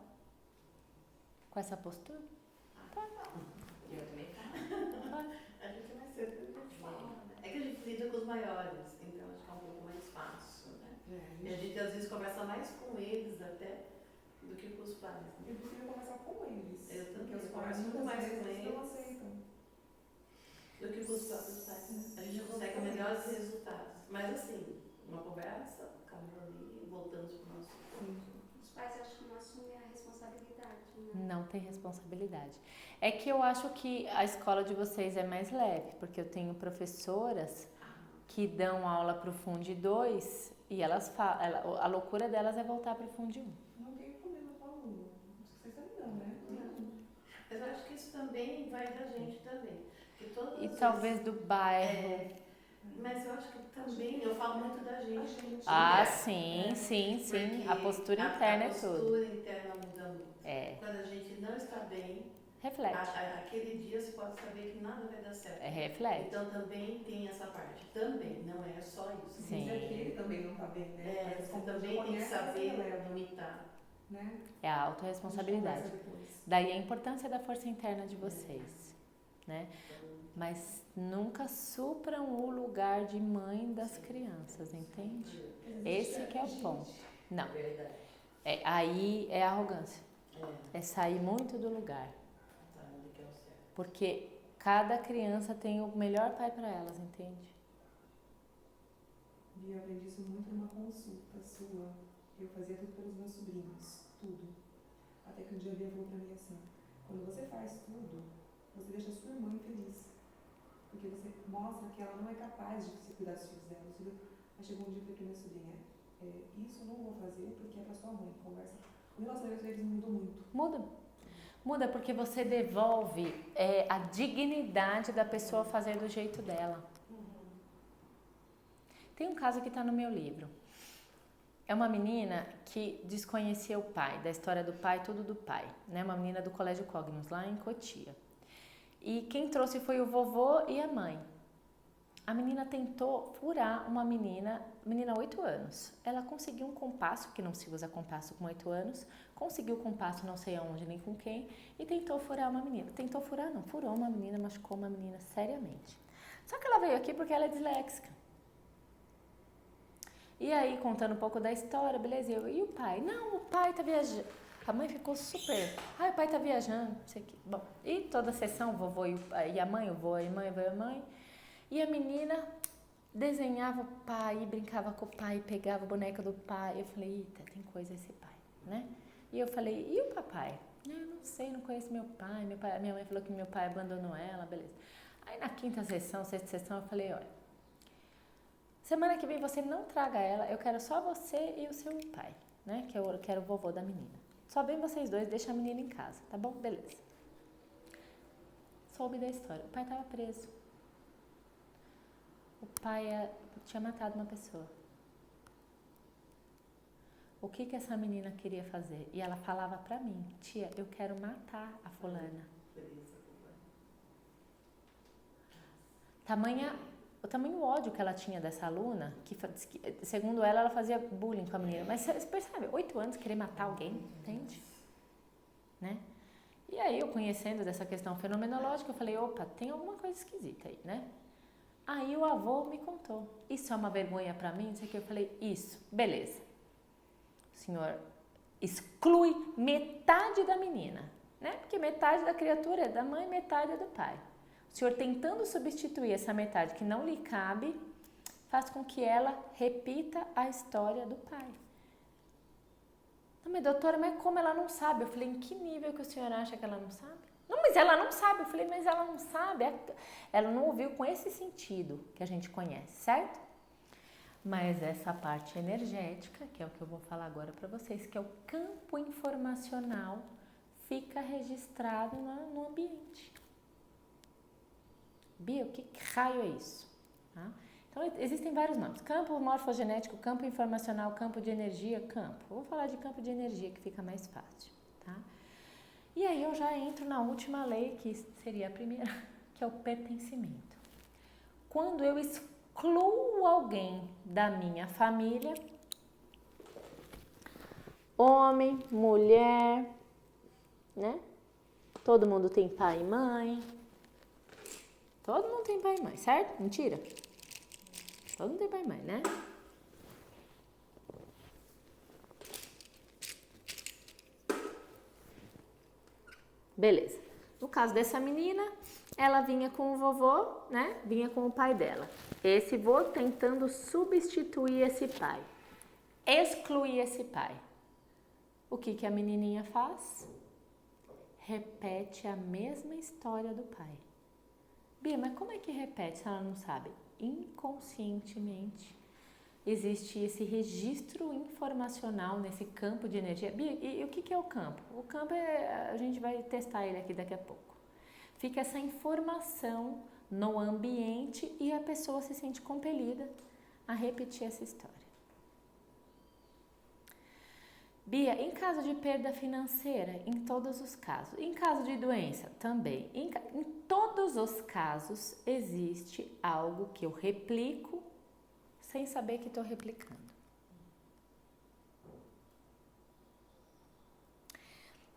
Com essa postura? Eu também falo. A gente é mais cedo que a gente fala, né? É que a gente lida com os maiores, então acho que é um pouco mais fácil, né? E a gente às vezes conversa mais com eles até do que com os pais. Né? Eu prefiro conversar com eles. Eu também, Porque os eu pais converso muito muitas mais com vezes não eles. aceitam. Do que com os próprios pais. Né? A gente consegue melhores resultados. Mas assim, uma conversa, acabou ali e voltamos para o nosso ponto. Os pais acho que não assumem a responsabilidade, né? Não tem responsabilidade. É que eu acho que a escola de vocês é mais leve, porque eu tenho professoras que dão aula para o Fundi 2 e elas falam, a loucura delas é voltar para o Fundi 1. Não tem problema com o aluno. Vocês estão lidando, né? Mas eu acho que isso também vai da gente também. Porque todas E as talvez do bairro. Mas eu acho que também, eu falo muito da gente. Ah, sim, sim, sim. Porque A postura interna é tudo. A postura interna muda muito. É. Quando a gente não está bem, Reflete. aquele dia você pode saber que nada vai dar certo. É, reflete. Então também tem essa parte. Também, não é só isso. Sim. Mas é que ele também não está bem, né? Mas Você como também tem que conhece, saber você leva, limitar. né? É a A autorresponsabilidade. gente conversa depois. Daí a importância da força interna de vocês, né? Mas nunca supram o lugar de mãe das crianças, entende? Esse que é o ponto. Não. Verdade. Aí é arrogância. É. É sair muito do lugar. Tá, onde que é o certo. Porque cada criança tem o melhor pai para elas, entende? E eu aprendi isso muito numa consulta sua. Eu fazia tudo pelos meus sobrinhos, tudo. Até que um dia a Bia falou pra mim assim, quando você faz tudo, você deixa a sua irmã infeliz. Porque você mostra que ela não é capaz de se cuidar dos filhos dela. Aí chegou um dia e falei pra minha sobrinha, isso eu não vou fazer porque é pra sua mãe, conversa. O relacionamento deles mudou muito. Muda. Muda porque você devolve a dignidade da pessoa fazer do jeito dela. Tem um caso que está no meu livro. É uma menina que desconhecia o pai, da história do pai, tudo do pai. Né? Uma menina do Colégio Cognos, lá em Cotia. E quem trouxe foi o vovô e a mãe. A menina tentou furar uma menina 8 anos. Ela conseguiu um compasso, que não se usa compasso com 8 anos, conseguiu o compasso não sei aonde nem com quem, e tentou furar uma menina. Tentou furar não, furou uma menina, machucou uma menina seriamente. Só que ela veio aqui porque ela é disléxica. E aí, contando um pouco da história, beleza, e o pai? Não, o pai tá viajando. A mãe ficou super, o pai tá viajando, não sei o que. Bom, e toda a sessão, o vovô e a mãe, o vô e a mãe, E a menina desenhava o pai, brincava com o pai, pegava a boneca do pai. Eu falei, eita, tem coisa esse pai, né? E eu falei, e o papai? Eu não sei, não conheço meu pai. Minha mãe falou que meu pai abandonou ela, beleza. Aí na quinta sessão, sexta sessão, eu falei, olha, semana que vem você não traga ela, eu quero só você e o seu pai, né? Que eu quero o vovô da menina. Só vem vocês dois, deixa a menina em casa, tá bom? Beleza. Soube da história. O pai estava preso. O pai tinha matado uma pessoa. O que essa menina queria fazer? E ela falava pra mim, tia, eu quero matar a fulana. O tamanho ódio que ela tinha dessa aluna, que segundo ela fazia bullying com a menina. Mas você percebe, 8 anos querer matar alguém, entende? Né? E aí eu conhecendo dessa questão fenomenológica, eu falei, opa, tem alguma coisa esquisita aí, né? Aí o avô me contou, isso é uma vergonha pra mim? Não sei o que, eu falei, isso, beleza. O senhor exclui metade da menina, né? Porque metade da criatura é da mãe, metade é do pai. O senhor tentando substituir essa metade que não lhe cabe, faz com que ela repita a história do pai. Não, mas doutora, mas como ela não sabe? Eu falei, em que nível que o senhor acha que ela não sabe? Não, mas ela não sabe. Eu falei, mas ela não sabe. Ela não ouviu com esse sentido que a gente conhece, certo? Mas essa parte energética, que é o que eu vou falar agora para vocês, que é o campo informacional, fica registrado no ambiente. Bia, o que raio é isso? Tá? Então, existem vários nomes. Campo morfogenético, campo informacional, campo de energia, campo. Eu vou falar de campo de energia, que fica mais fácil. Tá? E aí eu já entro na última lei, que seria a primeira, que é o pertencimento. Quando eu excluo alguém da minha família, homem, mulher, né? Todo mundo tem pai e mãe. Todo mundo tem pai e mãe, certo? Mentira? Todo mundo tem pai e mãe, né? Beleza. No caso dessa menina, ela vinha com o vovô, né? Vinha com o pai dela. Esse vô tentando substituir esse pai. Excluir esse pai. O que a menininha faz? Repete a mesma história do pai. Bia, mas como é que repete se ela não sabe? Inconscientemente. Existe esse registro informacional nesse campo de energia. Bia, e o que é o campo? O campo a gente vai testar ele aqui daqui a pouco. Fica essa informação no ambiente e a pessoa se sente compelida a repetir essa história. Bia, em caso de perda financeira, em todos os casos. Em caso de doença, também. Em todos os casos, existe algo que eu replico sem saber que estou replicando.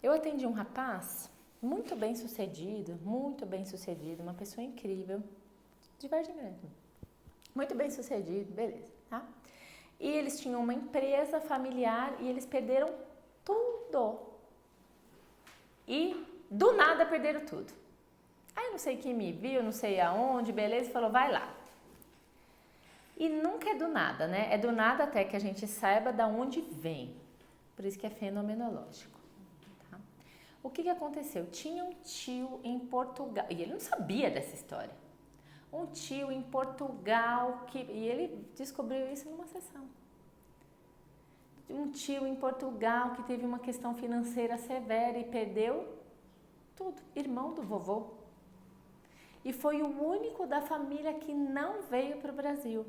Eu atendi um rapaz muito bem sucedido, uma pessoa incrível, de Vargem Grande. Muito bem sucedido, beleza, tá? E eles tinham uma empresa familiar e eles perderam tudo. E do nada perderam tudo. Aí não sei quem me viu, não sei aonde, beleza, e falou, vai lá. E nunca é do nada, né? É do nada até que a gente saiba de onde vem. Por isso que é fenomenológico. Tá? O que aconteceu? Tinha um tio em Portugal, e ele não sabia dessa história. Um tio em Portugal, e ele descobriu isso numa sessão. Um tio em Portugal que teve uma questão financeira severa e perdeu tudo, irmão do vovô. E foi o único da família que não veio para o Brasil.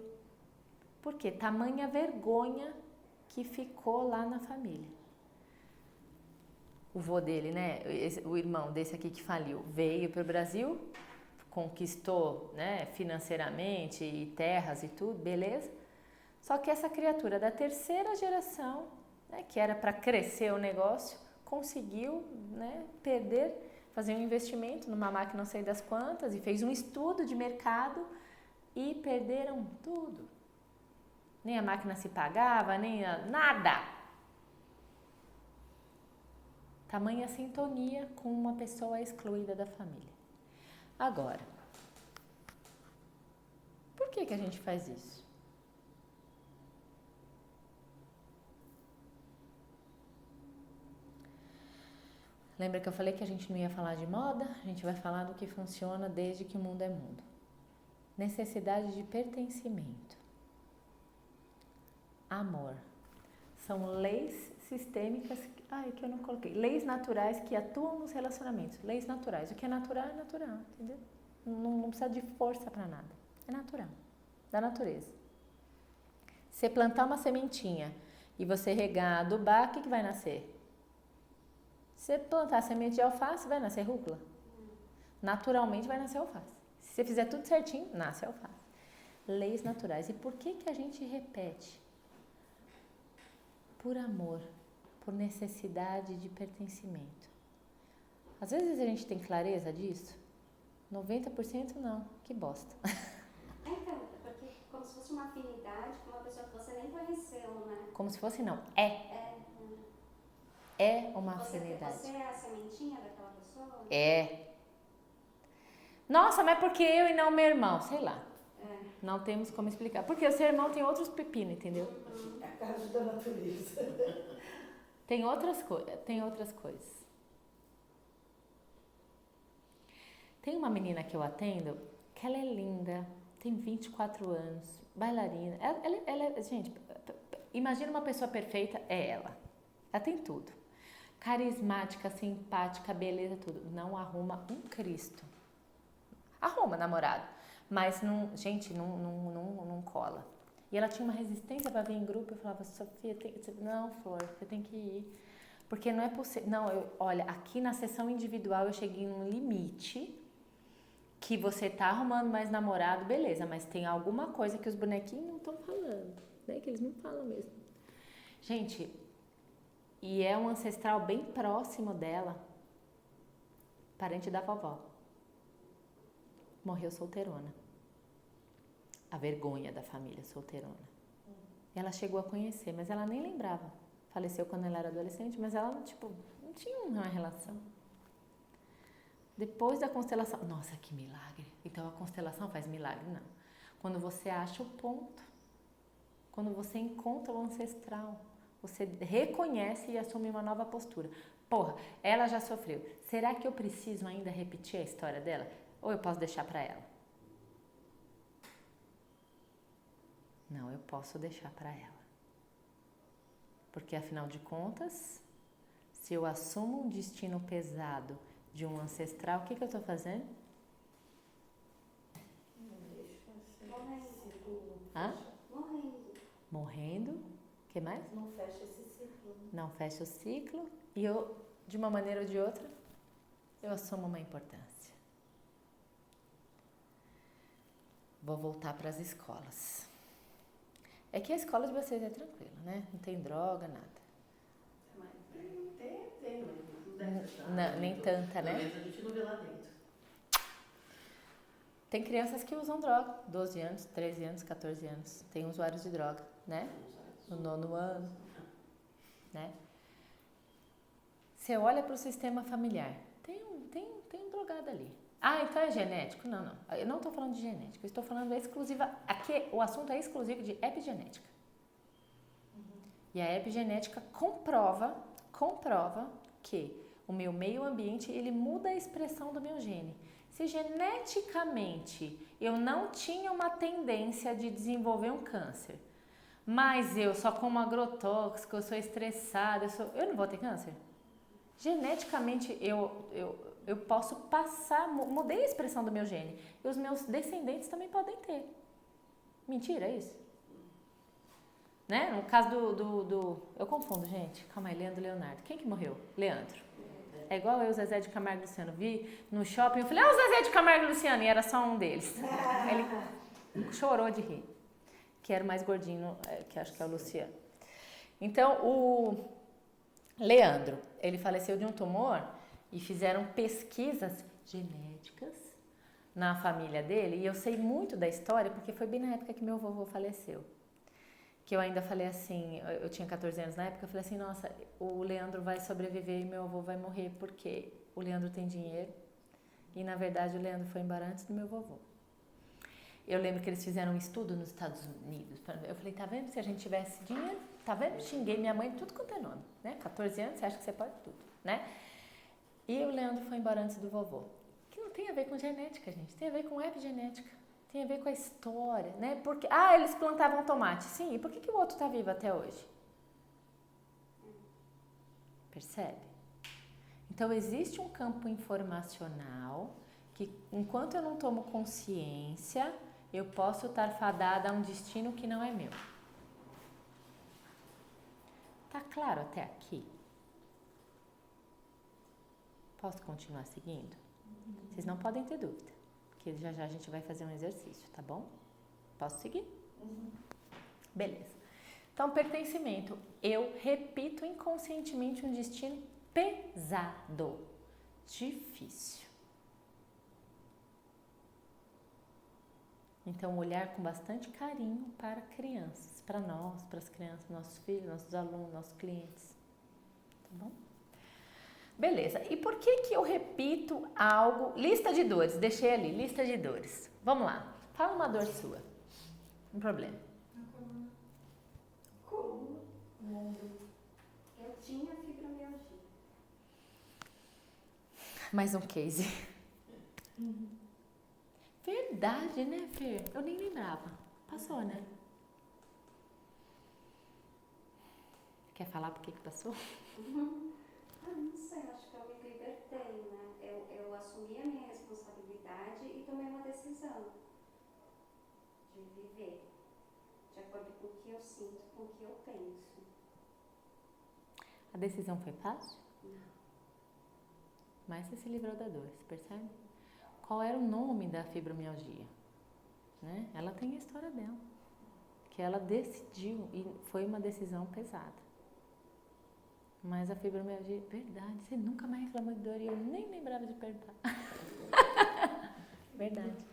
Por quê? Tamanha vergonha que ficou lá na família. O vô dele, né, o irmão desse aqui que faliu, veio para o Brasil, conquistou, né, financeiramente e terras e tudo, beleza? Só que essa criatura da terceira geração, né, que era para crescer o negócio, conseguiu, né, fazer um investimento numa máquina não sei das quantas e fez um estudo de mercado e perderam tudo. Nem a máquina se pagava, nada. Tamanha sintonia com uma pessoa excluída da família. Agora, que a gente faz isso? Lembra que eu falei que a gente não ia falar de moda? A gente vai falar do que funciona desde que o mundo é mundo. Necessidade de pertencimento. Amor. São leis sistêmicas, que eu não coloquei. Leis naturais que atuam nos relacionamentos. Leis naturais. O que é natural, entendeu? Não precisa de força para nada. É natural. Da natureza. Você plantar uma sementinha e você regar, adubar, o que vai nascer? Se você plantar semente de alface, vai nascer rúcula. Naturalmente vai nascer alface. Se você fizer tudo certinho, nasce alface. Leis naturais. E por que a gente repete? Por amor, por necessidade de pertencimento. Às vezes a gente tem clareza disso? 90% não. Que bosta. Então, porque como se fosse uma afinidade com uma pessoa que você nem conheceu, né? Como se fosse não. É uma afinidade. Você é a sementinha daquela pessoa? É. Nossa, mas por que eu e não meu irmão? Sei lá. Não temos como explicar. Porque o seu irmão tem outros pepinos, entendeu? É a casa da natureza. Tem outras coisas. Tem uma menina que eu atendo, que ela é linda, tem 24 anos, bailarina. Gente, imagina uma pessoa perfeita, é ela. Ela tem tudo. Carismática, simpática, beleza, tudo. Não arruma um Cristo. Arruma namorado, mas não cola. E ela tinha uma resistência para vir em grupo. Eu falava, Sofia, não, Flor, você tem que ir. Porque não é possível. Não, olha, aqui na sessão individual eu cheguei num limite que você tá arrumando mais namorado, beleza, mas tem alguma coisa que os bonequinhos não estão falando, né? Que eles não falam mesmo. Gente, e é um ancestral bem próximo dela, parente da vovó. Morreu solteirona. A vergonha da família solteirona. Ela chegou a conhecer, mas ela nem lembrava. Faleceu quando ela era adolescente, mas ela, não tinha uma relação. Depois da constelação... Nossa, que milagre. Então, a constelação faz milagre? Não. Quando você acha o ponto, quando você encontra o ancestral, você reconhece e assume uma nova postura. Porra, ela já sofreu. Será que eu preciso ainda repetir a história dela? Ou eu posso deixar para ela? Não, eu posso deixar para ela. Porque, afinal de contas, se eu assumo um destino pesado de um ancestral, o que eu estou fazendo? Morrendo. O que mais? Não fecha esse ciclo. Não fecha o ciclo. E eu, de uma maneira ou de outra, eu assumo uma importância. Vou voltar para as escolas. É que a escola de vocês é tranquila, né? Não tem droga, nada. Tem, mas não deve ser Não, nem tanta, né? A gente não vê lá dentro. Tem crianças que usam droga, 12 anos, 13 anos, 14 anos. Tem usuários de droga, né? No 9º ano, né? Você olha para o sistema familiar, tem um drogado ali. Ah, então é genético? Não. Eu não estou falando de genética, eu estou falando exclusiva... Aqui o assunto é exclusivo de epigenética. E a epigenética comprova que o meu meio ambiente, ele muda a expressão do meu gene. Se geneticamente eu não tinha uma tendência de desenvolver um câncer, mas eu só como agrotóxico, eu sou estressada, eu não vou ter câncer? Geneticamente eu posso passar, mudei a expressão do meu gene. E os meus descendentes também podem ter. Mentira, é isso? Né? No caso eu confundo, gente. Calma aí, Leandro e Leonardo. Quem que morreu? Leandro. É igual eu, Zezé de Camargo e Luciano. Vi no shopping, eu falei, o Zezé de Camargo e Luciano. E era só um deles. Ele chorou de rir. Que era o mais gordinho, que acho que é o Luciano. Então, o Leandro, ele faleceu de um tumor e fizeram pesquisas genéticas na família dele. E eu sei muito da história, porque foi bem na época que meu vovô faleceu. Que eu ainda falei assim, eu tinha 14 anos na época, eu falei assim, nossa, o Leandro vai sobreviver e meu avô vai morrer, porque o Leandro tem dinheiro e, na verdade, o Leandro foi embora antes do meu vovô. Eu lembro que eles fizeram um estudo nos Estados Unidos. Eu falei, tá vendo? Se a gente tivesse dinheiro, tá vendo? Xinguei minha mãe tudo quanto é nome, né? 14 anos, você acha que você pode tudo, né? E o Leandro foi embora antes do vovô. Que não tem a ver com genética, gente. Tem a ver com epigenética. Tem a ver com a história, né? Porque, eles plantavam tomate. Sim, e por que o outro tá vivo até hoje? Percebe? Então, existe um campo informacional que, enquanto eu não tomo consciência, eu posso estar fadada a um destino que não é meu. Tá claro até aqui? Posso continuar seguindo? Vocês não podem ter dúvida, porque já já a gente vai fazer um exercício, tá bom? Posso seguir? Beleza. Então, pertencimento. Eu repito inconscientemente um destino pesado, difícil. Então, olhar com bastante carinho para crianças, para nós, para as crianças, nossos filhos, nossos alunos, nossos clientes. Tá bom? Beleza. E por que eu repito algo? Lista de dores. Deixei ali, lista de dores. Vamos lá. Fala uma dor sua. Um problema. Coluna. Eu tinha fibromialgia. Mais um case. Verdade, né, Fer? Eu nem lembrava. Passou, né? Quer falar por que passou? Não sei, acho que eu me libertei, né? Eu assumi a minha responsabilidade e tomei uma decisão de viver de acordo com o que eu sinto, com o que eu penso. A decisão foi fácil? Não. Mas você se livrou da dor, você percebe? Qual era o nome da fibromialgia? Né? Ela tem a história dela. Que ela decidiu e foi uma decisão pesada. Mas a fibromialgia, verdade, você nunca mais reclamou de dor e eu nem lembrava de perguntar. Verdade.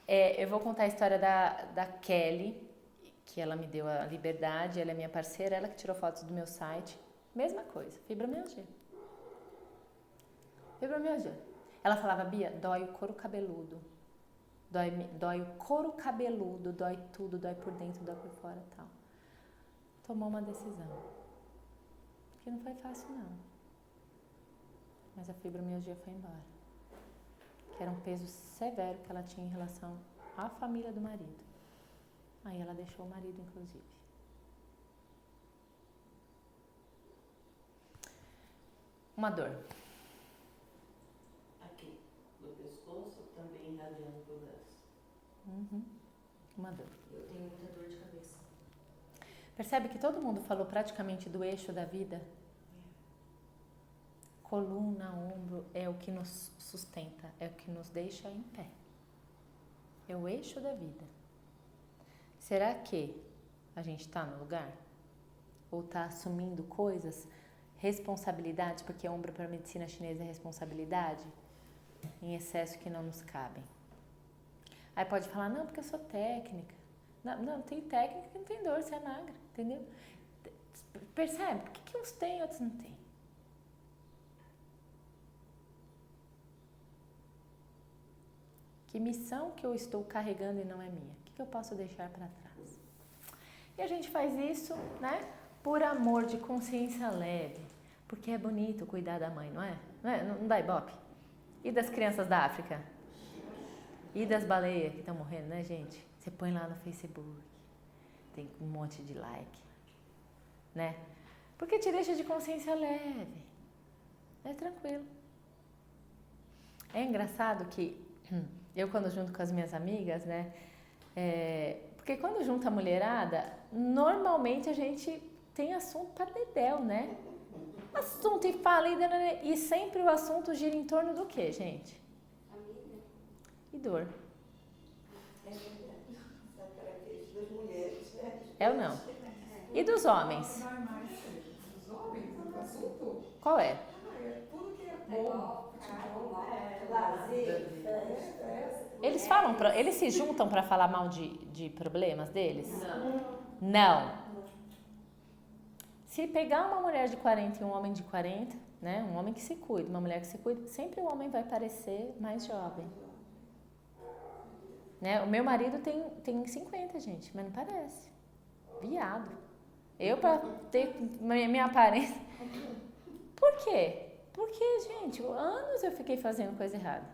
Eu vou contar a história da Kelly, que ela me deu a liberdade, ela é minha parceira, ela que tirou fotos do meu site. Mesma coisa, fibromialgia. Fibromialgia. Ela falava, Bia, dói o couro cabeludo. Dói o couro cabeludo, dói tudo, dói por dentro, dói por fora e tal. Tomou uma decisão. Que não foi fácil, não. Mas a fibromialgia foi embora. Que era um peso severo que ela tinha em relação à família do marido. Aí ela deixou o marido, inclusive. Uma dor. Aqui, do pescoço, também irradiando por braço. Uma dor. Eu tenho muita dor de cabeça. Percebe que todo mundo falou praticamente do eixo da vida? Coluna, ombro é o que nos sustenta, é o que nos deixa em pé. É o eixo da vida. Será que a gente está no lugar? Ou está assumindo coisas, responsabilidades, porque ombro para a medicina chinesa é responsabilidade, em excesso que não nos cabem? Aí pode falar, não, porque eu sou técnica. Não, tem técnica que não tem dor, você é magra, entendeu? Percebe? Por que uns têm e outros não têm? Que missão que eu estou carregando e não é minha? O que eu posso deixar para trás? E a gente faz isso, né? Por amor, de consciência leve. Porque é bonito cuidar da mãe, não é? Não dá ibope? E das crianças da África? E das baleias que estão morrendo, né, gente? Você põe lá no Facebook. Tem um monte de like. Né? Porque te deixa de consciência leve. É tranquilo. É engraçado que eu, quando junto com as minhas amigas, né? Porque quando junta a mulherada, normalmente a gente tem assunto para dedéu, né? Assunto e fala, e sempre o assunto gira em torno do quê, gente? Família. E dor. É verdade. Essa característica das mulheres, né? É ou não? E dos homens? Vai mais dos homens, o assunto? Qual é? Tudo que é bom, futebol, Lazer, Eles falam, eles se juntam para falar mal de problemas deles? Não. Não. Se pegar uma mulher de 40 e um homem de 40, né? Um homem que se cuida, uma mulher que se cuida, sempre o homem vai parecer mais jovem. Né? O meu marido tem 50, gente, mas não parece. Viado. Eu, pra ter minha aparência... Por quê? Porque, gente, anos eu fiquei fazendo coisa errada.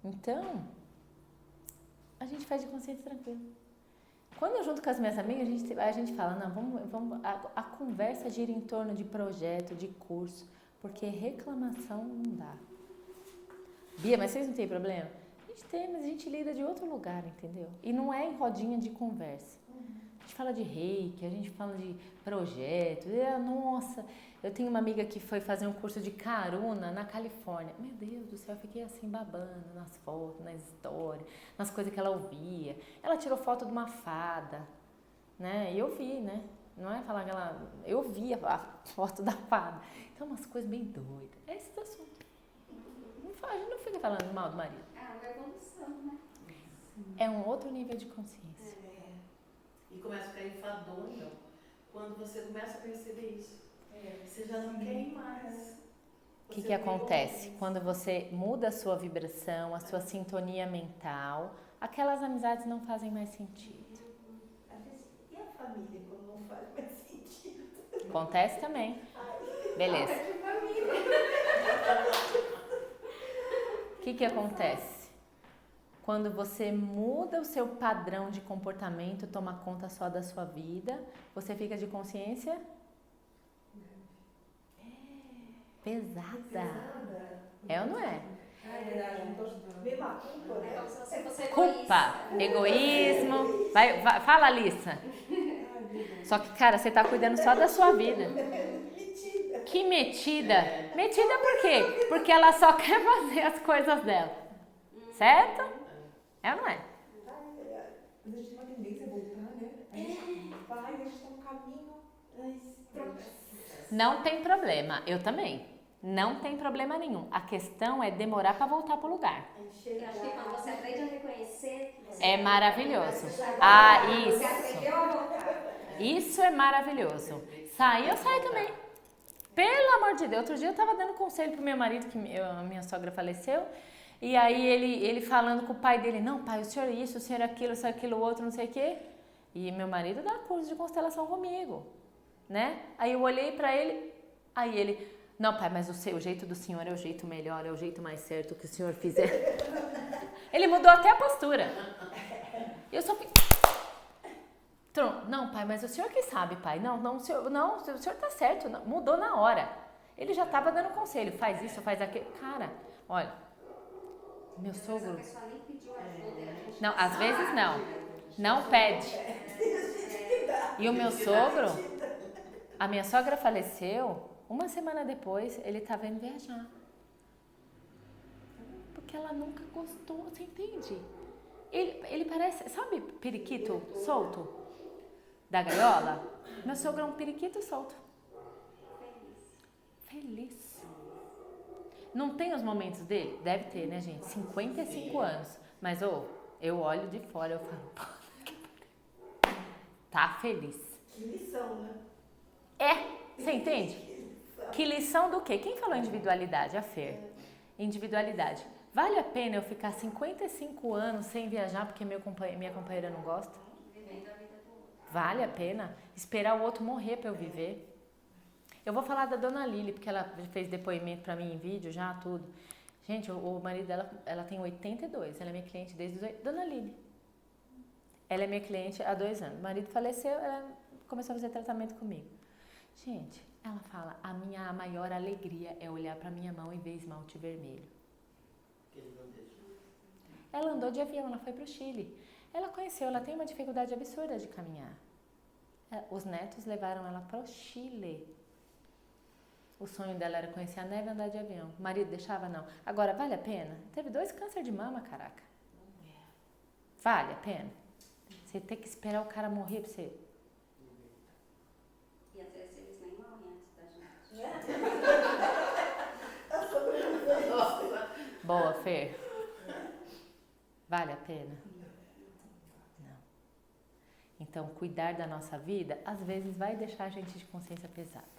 Então, a gente faz de consciência tranquila. Quando eu junto com as minhas amigas, a gente fala, não, vamos a conversa gira em torno de projeto, de curso, porque reclamação não dá. Bia, mas vocês não têm problema? A gente tem, mas a gente lida de outro lugar, entendeu? E não é em rodinha de conversa. A gente fala de reiki, a gente fala de projeto. Nossa, eu tenho uma amiga que foi fazer um curso de Karuna na Califórnia. Meu Deus do céu, eu fiquei assim babando nas fotos, nas histórias, nas coisas que ela ouvia. Ela tirou foto de uma fada, né? E eu vi, né? Não é falar que ela... Eu vi a foto da fada. Então, umas coisas bem doidas. É esse assunto. A gente não fica falando mal do marido. É uma evolução, né? É um outro nível de consciência. E começa a ficar enfadonho quando você começa a perceber isso. Você já não quer ir mais. O que acontece? Quando você muda a sua vibração, a sua sintonia mental, aquelas amizades não fazem mais sentido. E a família, quando não faz mais sentido? Acontece também. Beleza. O que acontece? Quando você muda o seu padrão de comportamento, toma conta só da sua vida, você fica de consciência pesada. É ou não é? É verdade, não tô ajudando. Me culpa, É né? como se você fosse Culpa, egoísmo. Fala, Alissa. Só que, cara, você tá cuidando só da sua vida. Que metida. Metida por quê? Porque ela só quer fazer as coisas dela. Certo? É ou não é? Mas a gente tem uma tendência a voltar, né? A gente vai, a gente tá no caminho. Não tem problema. Eu também. Não tem problema nenhum. A questão é demorar pra voltar pro lugar. Eu acho que quando você aprende a reconhecer... Você É maravilhoso. Você Isso. aprendeu a voltar. Isso é maravilhoso. Sair, eu saio também. Pelo amor de Deus. Outro dia eu tava dando conselho pro meu marido, que a minha sogra faleceu. E aí ele falando com o pai dele, não, pai, o senhor isso, o senhor aquilo, o senhor aquilo outro, não sei o quê. E meu marido dá curso de constelação comigo, né? Aí eu olhei pra ele, aí ele, não, pai, mas o jeito do senhor é o jeito melhor, é o jeito mais certo que o senhor fizer. Ele mudou até a postura. Eu só fiquei... Não, pai, mas o senhor que sabe, pai. Não, o senhor tá certo, não, mudou na hora. Ele já tava dando conselho, faz isso, faz aquilo. Cara, olha... Meu sogro... Não, às vezes não. Não pede. E o meu sogro... A minha sogra faleceu, uma semana depois, ele estava indo viajar. Porque ela nunca gostou, você entende? Ele parece... Sabe periquito solto? Da gaiola? Meu sogro é um periquito solto. Feliz. Não tem os momentos dele? Deve ter, né, gente? 55 anos. Mas, eu olho de fora, eu falo, tá feliz. Que lição, né? Você entende? Que lição do quê? Quem falou individualidade? A Fer. Individualidade. Vale a pena eu ficar 55 anos sem viajar porque minha companheira não gosta? Vale a pena esperar o outro morrer pra eu viver? Eu vou falar da Dona Lili, porque ela fez depoimento pra mim em vídeo já, tudo. Gente, o marido dela, ela tem 82, ela é minha cliente desde os 8... Dona Lili. Ela é minha cliente há 2 anos. O marido faleceu, ela começou a fazer tratamento comigo. Gente, ela fala, a minha maior alegria é olhar pra minha mão e ver esmalte vermelho. Ela andou de avião, ela foi pro Chile. Ela conheceu, ela tem uma dificuldade absurda de caminhar. Os netos levaram ela pro Chile. O sonho dela era conhecer a neve e andar de avião. O marido deixava? Não. Agora, vale a pena? Teve 2 câncer de mama, caraca. Vale a pena? Você tem que esperar o cara morrer pra você... E às vezes eles nem morrem antes da gente. Boa, Fer. Vale a pena? Não. Então, cuidar da nossa vida, às vezes, vai deixar a gente de consciência pesada.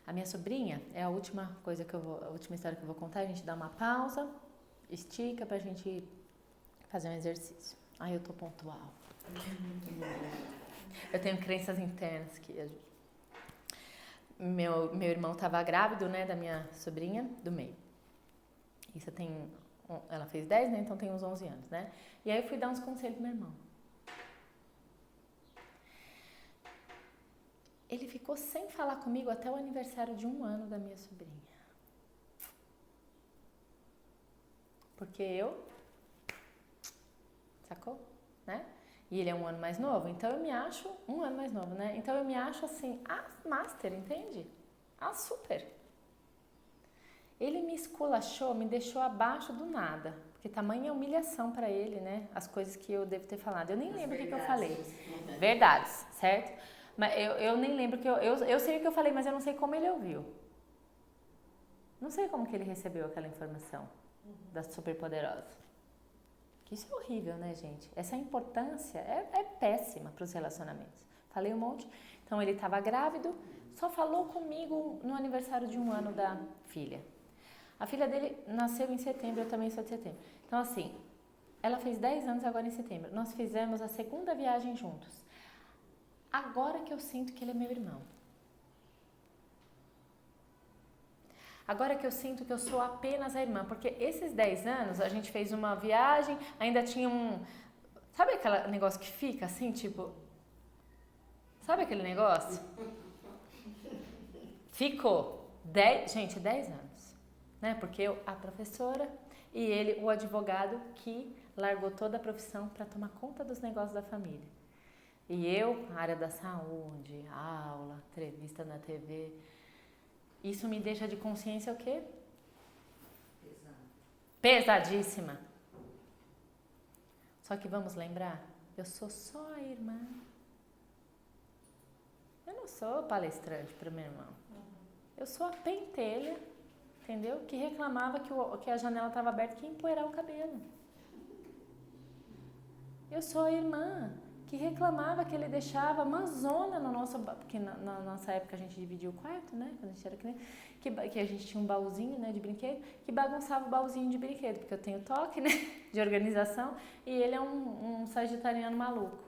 A minha sobrinha é a última história que eu vou contar. A gente dá uma pausa, estica pra gente fazer um exercício. Ai, eu tô pontual. Eu tenho crenças internas que meu irmão estava grávido, né, da minha sobrinha do meio. Isso ela fez 10, né, então tem uns 11 anos, né? E aí eu fui dar uns conselhos pro meu irmão. Ele ficou sem falar comigo até o aniversário de 1 ano da minha sobrinha. Porque sacou? Né? E ele é 1 ano mais novo, então eu me acho 1 ano mais novo, né? Então eu me acho assim, a master, entende? A super. Ele me esculachou, me deixou abaixo do nada, porque tamanha humilhação pra ele, né? As coisas que eu devo ter falado. Eu nem lembro o que eu falei. Verdades, certo? Mas eu nem lembro eu sei o que eu falei, mas eu não sei como ele ouviu. Não sei como que ele recebeu aquela informação da superpoderosa. Isso é horrível, né, gente? Essa importância é péssima para os relacionamentos. Falei um monte. Então, ele estava grávido, só falou comigo no aniversário de 1 ano da filha. A filha dele nasceu em setembro, eu também sou de setembro. Então, assim, ela fez 10 anos agora em setembro. Nós fizemos a 2ª viagem juntos. Agora que eu sinto que ele é meu irmão. Agora que eu sinto que eu sou apenas a irmã, porque esses 10 anos a gente fez uma viagem, ainda tinha sabe aquele negócio que fica assim, tipo... Sabe aquele negócio? Ficou 10 anos, né? Porque eu, a professora, e ele, o advogado, que largou toda a profissão para tomar conta dos negócios da família. E eu, a área da saúde, aula, entrevista na TV... Isso me deixa de consciência o quê? Pesadíssima. Só que vamos lembrar, eu sou só a irmã. Eu não sou palestrante para o meu irmão. Eu sou a pentelha, entendeu? Que reclamava que a janela estava aberta e que ia empoeirar o cabelo. Eu sou a irmã que reclamava que ele deixava uma zona no nosso... Porque na nossa época a gente dividia o quarto, né? Quando a gente era criança. Que a gente tinha um baúzinho, né, de brinquedo. Que bagunçava o baúzinho de brinquedo. Porque eu tenho toque, né? De organização. E ele é um sagitariano maluco.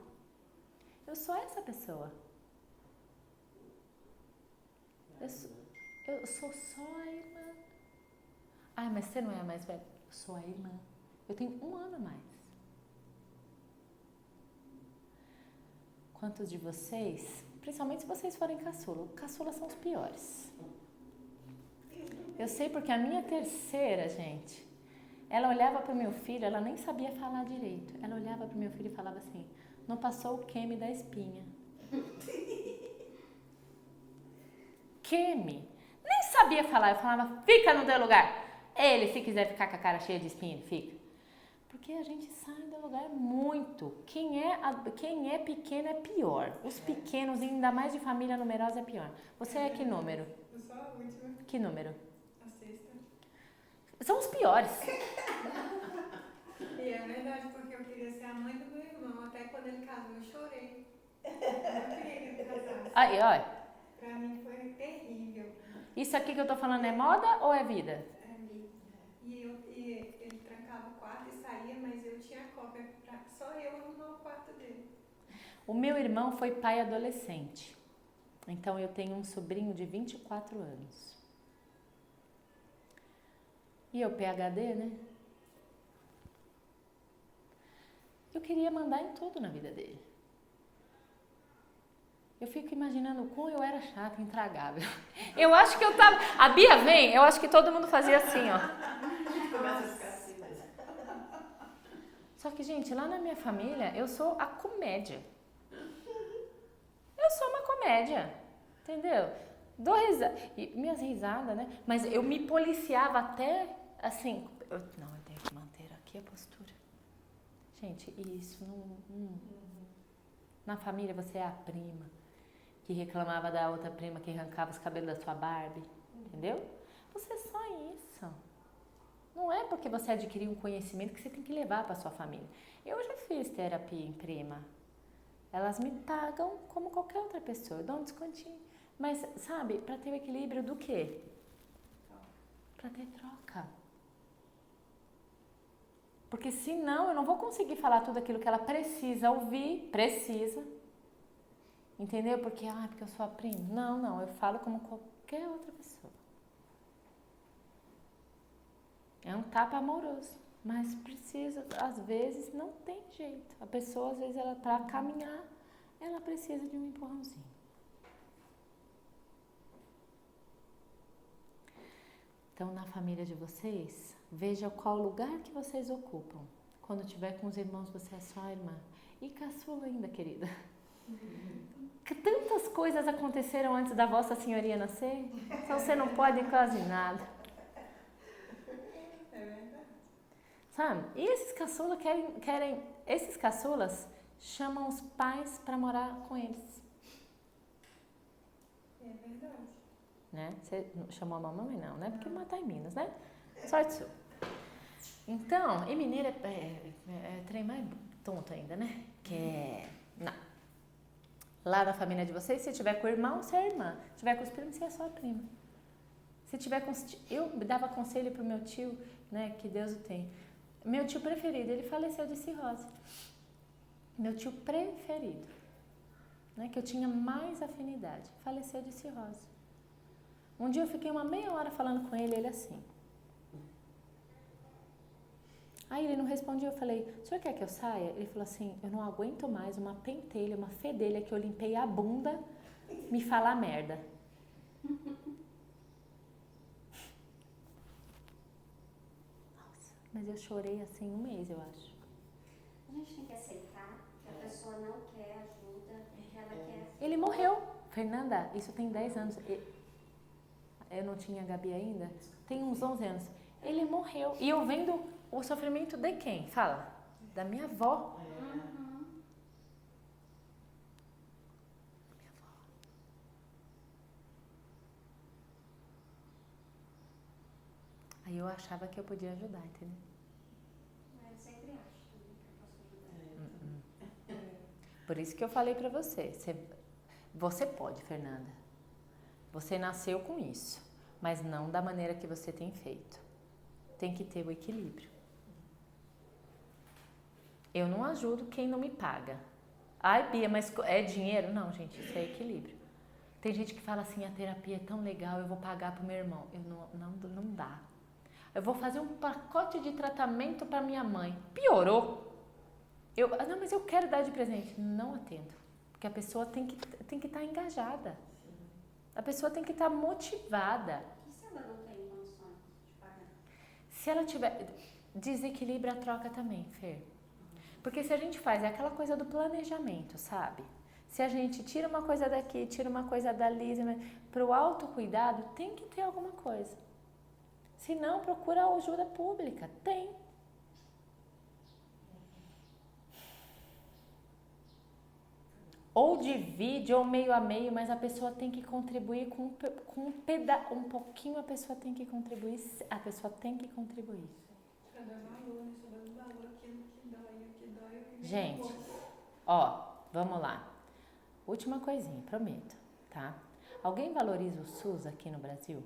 Eu sou essa pessoa. Eu sou só a irmã. Ah, mas você não é a mais velha? Eu sou a irmã. Eu tenho 1 ano a mais. Quantos de vocês, principalmente se vocês forem caçula, caçulas são os piores. Eu sei porque a minha terceira, gente, ela olhava para o meu filho, ela nem sabia falar direito. Ela olhava para o meu filho e falava assim, não passou o queme da espinha. Queme. Nem sabia falar, eu falava, fica no teu lugar. Ele, se quiser ficar com a cara cheia de espinha, ele fica. Porque a gente sai do lugar muito. Quem é pequeno é pior. Os pequenos, ainda mais de família numerosa, é pior. Você é que número? Eu sou a última. Que número? A 6ª. São os piores. E é verdade, porque eu queria ser a mãe do meu irmão. Até quando ele casou, eu chorei. Eu não queria que ele casasse. Aí, olha. Pra mim foi terrível. Isso aqui que eu tô falando é moda ou é vida? E ele trancava o quarto e saía, mas eu tinha cópia pra só eu arrumar o quarto dele. O meu irmão foi pai adolescente. Então eu tenho um sobrinho de 24 anos. E eu, PhD, né? Eu queria mandar em tudo na vida dele. Eu fico imaginando o quão eu era chata, intragável. Eu acho que eu tava... A Bia vem, eu acho que todo mundo fazia assim, ó. Só que, gente, lá na minha família, eu sou a comédia. Eu sou uma comédia, entendeu? Dou risada, minhas risadas, né? Mas eu me policiava até, assim... eu tenho que manter aqui a postura. Gente, isso não... Na família, você é a prima que reclamava da outra prima que arrancava os cabelos da sua Barbie, entendeu? Você é só isso. Não é porque você adquiriu um conhecimento que você tem que levar para sua família. Eu já fiz terapia em prima. Elas me pagam como qualquer outra pessoa. Eu dou um descontinho. Mas, sabe, para ter o equilíbrio do quê? Para ter troca. Porque senão eu não vou conseguir falar tudo aquilo que ela precisa ouvir, entendeu? Porque eu sou a prima. Não, eu falo como qualquer outra pessoa. É um tapa amoroso, mas precisa, às vezes, não tem jeito. A pessoa, às vezes, ela para caminhar, ela precisa de um empurrãozinho. Então, na família de vocês, veja qual lugar que vocês ocupam. Quando tiver com os irmãos, você é só a irmã. E caçula ainda, querida. Que tantas coisas aconteceram antes da vossa senhoria nascer, então você não pode quase nada. É verdade. Sabe? E esses caçulas esses caçulas chamam os pais para morar com eles. É verdade. Né? Você chamou a mamãe não, né? Porque mata em Minas, né? Sorte sua. Então, e mineiro é trem mais tonto ainda, né? Não. Lá da família de vocês, se tiver com o irmão, você é irmã. Se tiver com os primos, você é só a prima. Se tiver com... Eu dava conselho pro meu tio, né? Que Deus o tem. Meu tio preferido, ele faleceu de cirrose. Meu tio preferido, né? Que eu tinha mais afinidade, faleceu de cirrose. Um dia eu fiquei uma meia hora falando com ele assim. Aí ele não respondia, eu falei, o senhor quer que eu saia? Ele falou assim, eu não aguento mais uma pentelha, uma fedelha que eu limpei a bunda, me falar merda. Nossa, mas eu chorei assim um mês, eu acho. A gente tem que aceitar que a pessoa não quer ajuda, que ela quer... Ele morreu. Fernanda, isso tem 10 anos. Eu não tinha a Gabi ainda? Tem uns 11 anos. Ele morreu. E eu vendo o sofrimento de quem? Fala. Da minha avó. Uhum. Minha avó. Aí eu achava que eu podia ajudar, entendeu? Eu sempre acho também que eu posso ajudar. Por isso que eu falei pra você. Você pode, Fernanda. Você nasceu com isso. Mas não da maneira que você tem feito. Tem que ter o equilíbrio. Eu não ajudo quem não me paga. Ai, Bia, mas é dinheiro? Não, gente, isso é equilíbrio. Tem gente que fala assim, a terapia é tão legal, eu vou pagar pro meu irmão. Não dá. Eu vou fazer um pacote de tratamento para minha mãe. Piorou. Não, mas eu quero dar de presente. Não atendo. Porque a pessoa tem que estar engajada. A pessoa tem que estar motivada. E se ela não tem condições de pagar? Se ela tiver... Desequilibra a troca também, Fer. Porque se a gente faz, é aquela coisa do planejamento, sabe? Se a gente tira uma coisa daqui, tira uma coisa dali, para o autocuidado, tem que ter alguma coisa. Se não, procura ajuda pública. Tem. Ou divide, ou meio a meio, mas a pessoa tem que contribuir com um pouquinho, a pessoa tem que contribuir. A pessoa tem que contribuir. Pra dar valor, né? Só dando valor aquilo que dói, o que vem Gente, do corpo. ó, vamos lá. Última coisinha, prometo, tá? Alguém valoriza o SUS aqui no Brasil?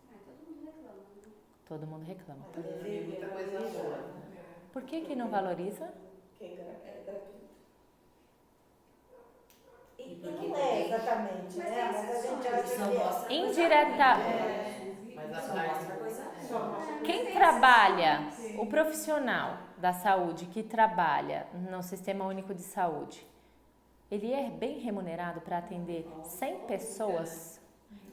Todo mundo reclama, né? Todo mundo reclama. Tem muita coisa boa. Por que não valoriza? Que é gratuito. E Porque não é exatamente, Mas né? Mas a gente acha Só que mostra coisa Indireta. boa. Mas a parte coisa boa. Quem trabalha, o profissional da saúde que trabalha no Sistema Único de Saúde, ele é bem remunerado para atender 100 pessoas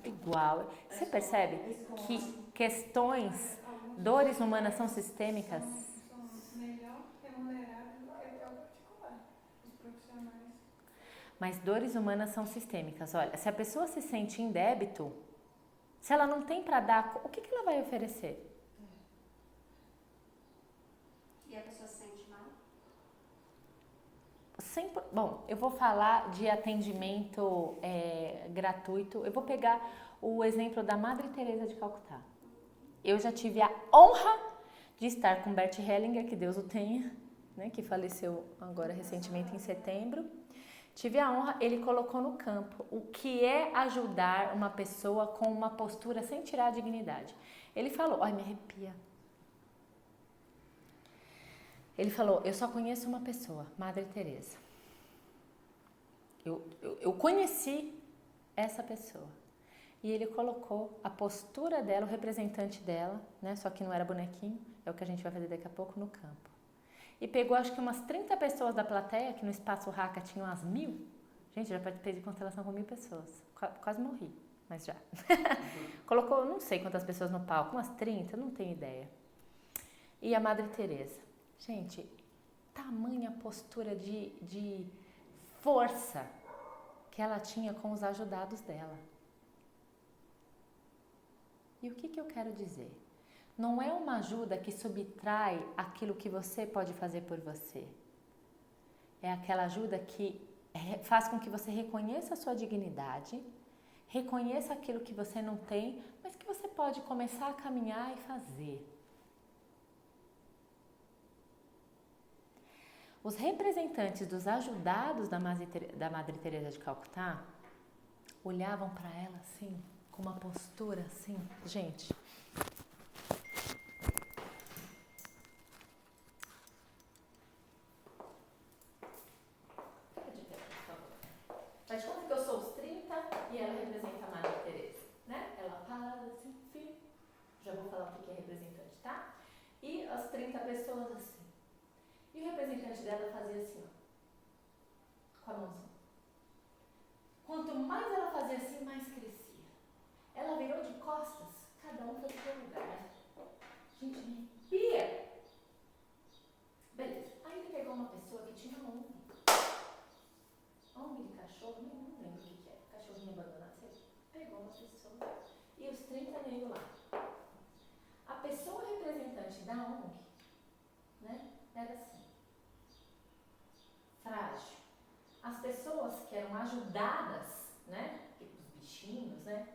igual. Você percebe que questões, dores humanas são sistêmicas? são melhor remunerados do que o particular, os profissionais. Mas dores humanas são sistêmicas. Olha, se a pessoa se sente em débito, se ela não tem para dar, o que ela vai oferecer? E a pessoa se sente mal? Bom, eu vou falar de atendimento gratuito. Eu vou pegar o exemplo da Madre Teresa de Calcutá. Eu já tive a honra de estar com Bert Hellinger, que Deus o tenha, né, que faleceu agora recentemente em setembro. Tive a honra, ele colocou no campo o que é ajudar uma pessoa com uma postura sem tirar a dignidade. Ele falou, olha, me arrepia. Ele falou, eu só conheço uma pessoa, Madre Teresa. Eu conheci essa pessoa. E ele colocou a postura dela, o representante dela, né? Só que não era bonequinho, é o que a gente vai fazer daqui a pouco, no campo. E pegou acho que umas 30 pessoas da plateia, que no Espaço Raca tinha umas 1000. Gente, já participei de constelação com 1000 pessoas. Quase morri, mas já. Colocou, não sei quantas pessoas no palco, umas 30, não tenho ideia. E a Madre Teresa. Gente, tamanha postura de força que ela tinha com os ajudados dela. E o que eu quero dizer? Não é uma ajuda que subtrai aquilo que você pode fazer por você. É aquela ajuda que faz com que você reconheça a sua dignidade, reconheça aquilo que você não tem, mas que você pode começar a caminhar e fazer. Os representantes dos ajudados da Madre Teresa de Calcutá olhavam para ela assim, com uma postura assim, gente. Faz de conta que eu sou os 30 e ela representa a Madre Teresa, né? Ela para assim, filho, já vou falar o que é representante, tá? E as 30 pessoas assim. E o representante dela fazia assim, ó, com a mãozinha. Quanto mais ela fazia assim, mais crescia. Ela virou de costas, cada um foi pro seu lugar. Gente, me arrepia. Beleza. Aí ele pegou uma pessoa que tinha uma ONG. ONG de cachorro, não lembro o que é. Cachorrinho abandonado. Você pegou uma pessoa e os 30 negros lá. A pessoa representante da ONG, né, era assim. Frágil. As pessoas que eram ajudadas, né, os bichinhos, né,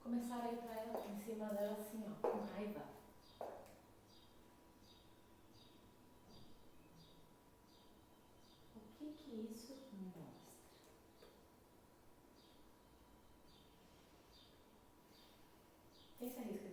começaram a ir pra ela, em cima dela assim, ó, com raiva. O que isso mostra? Quem se arrisca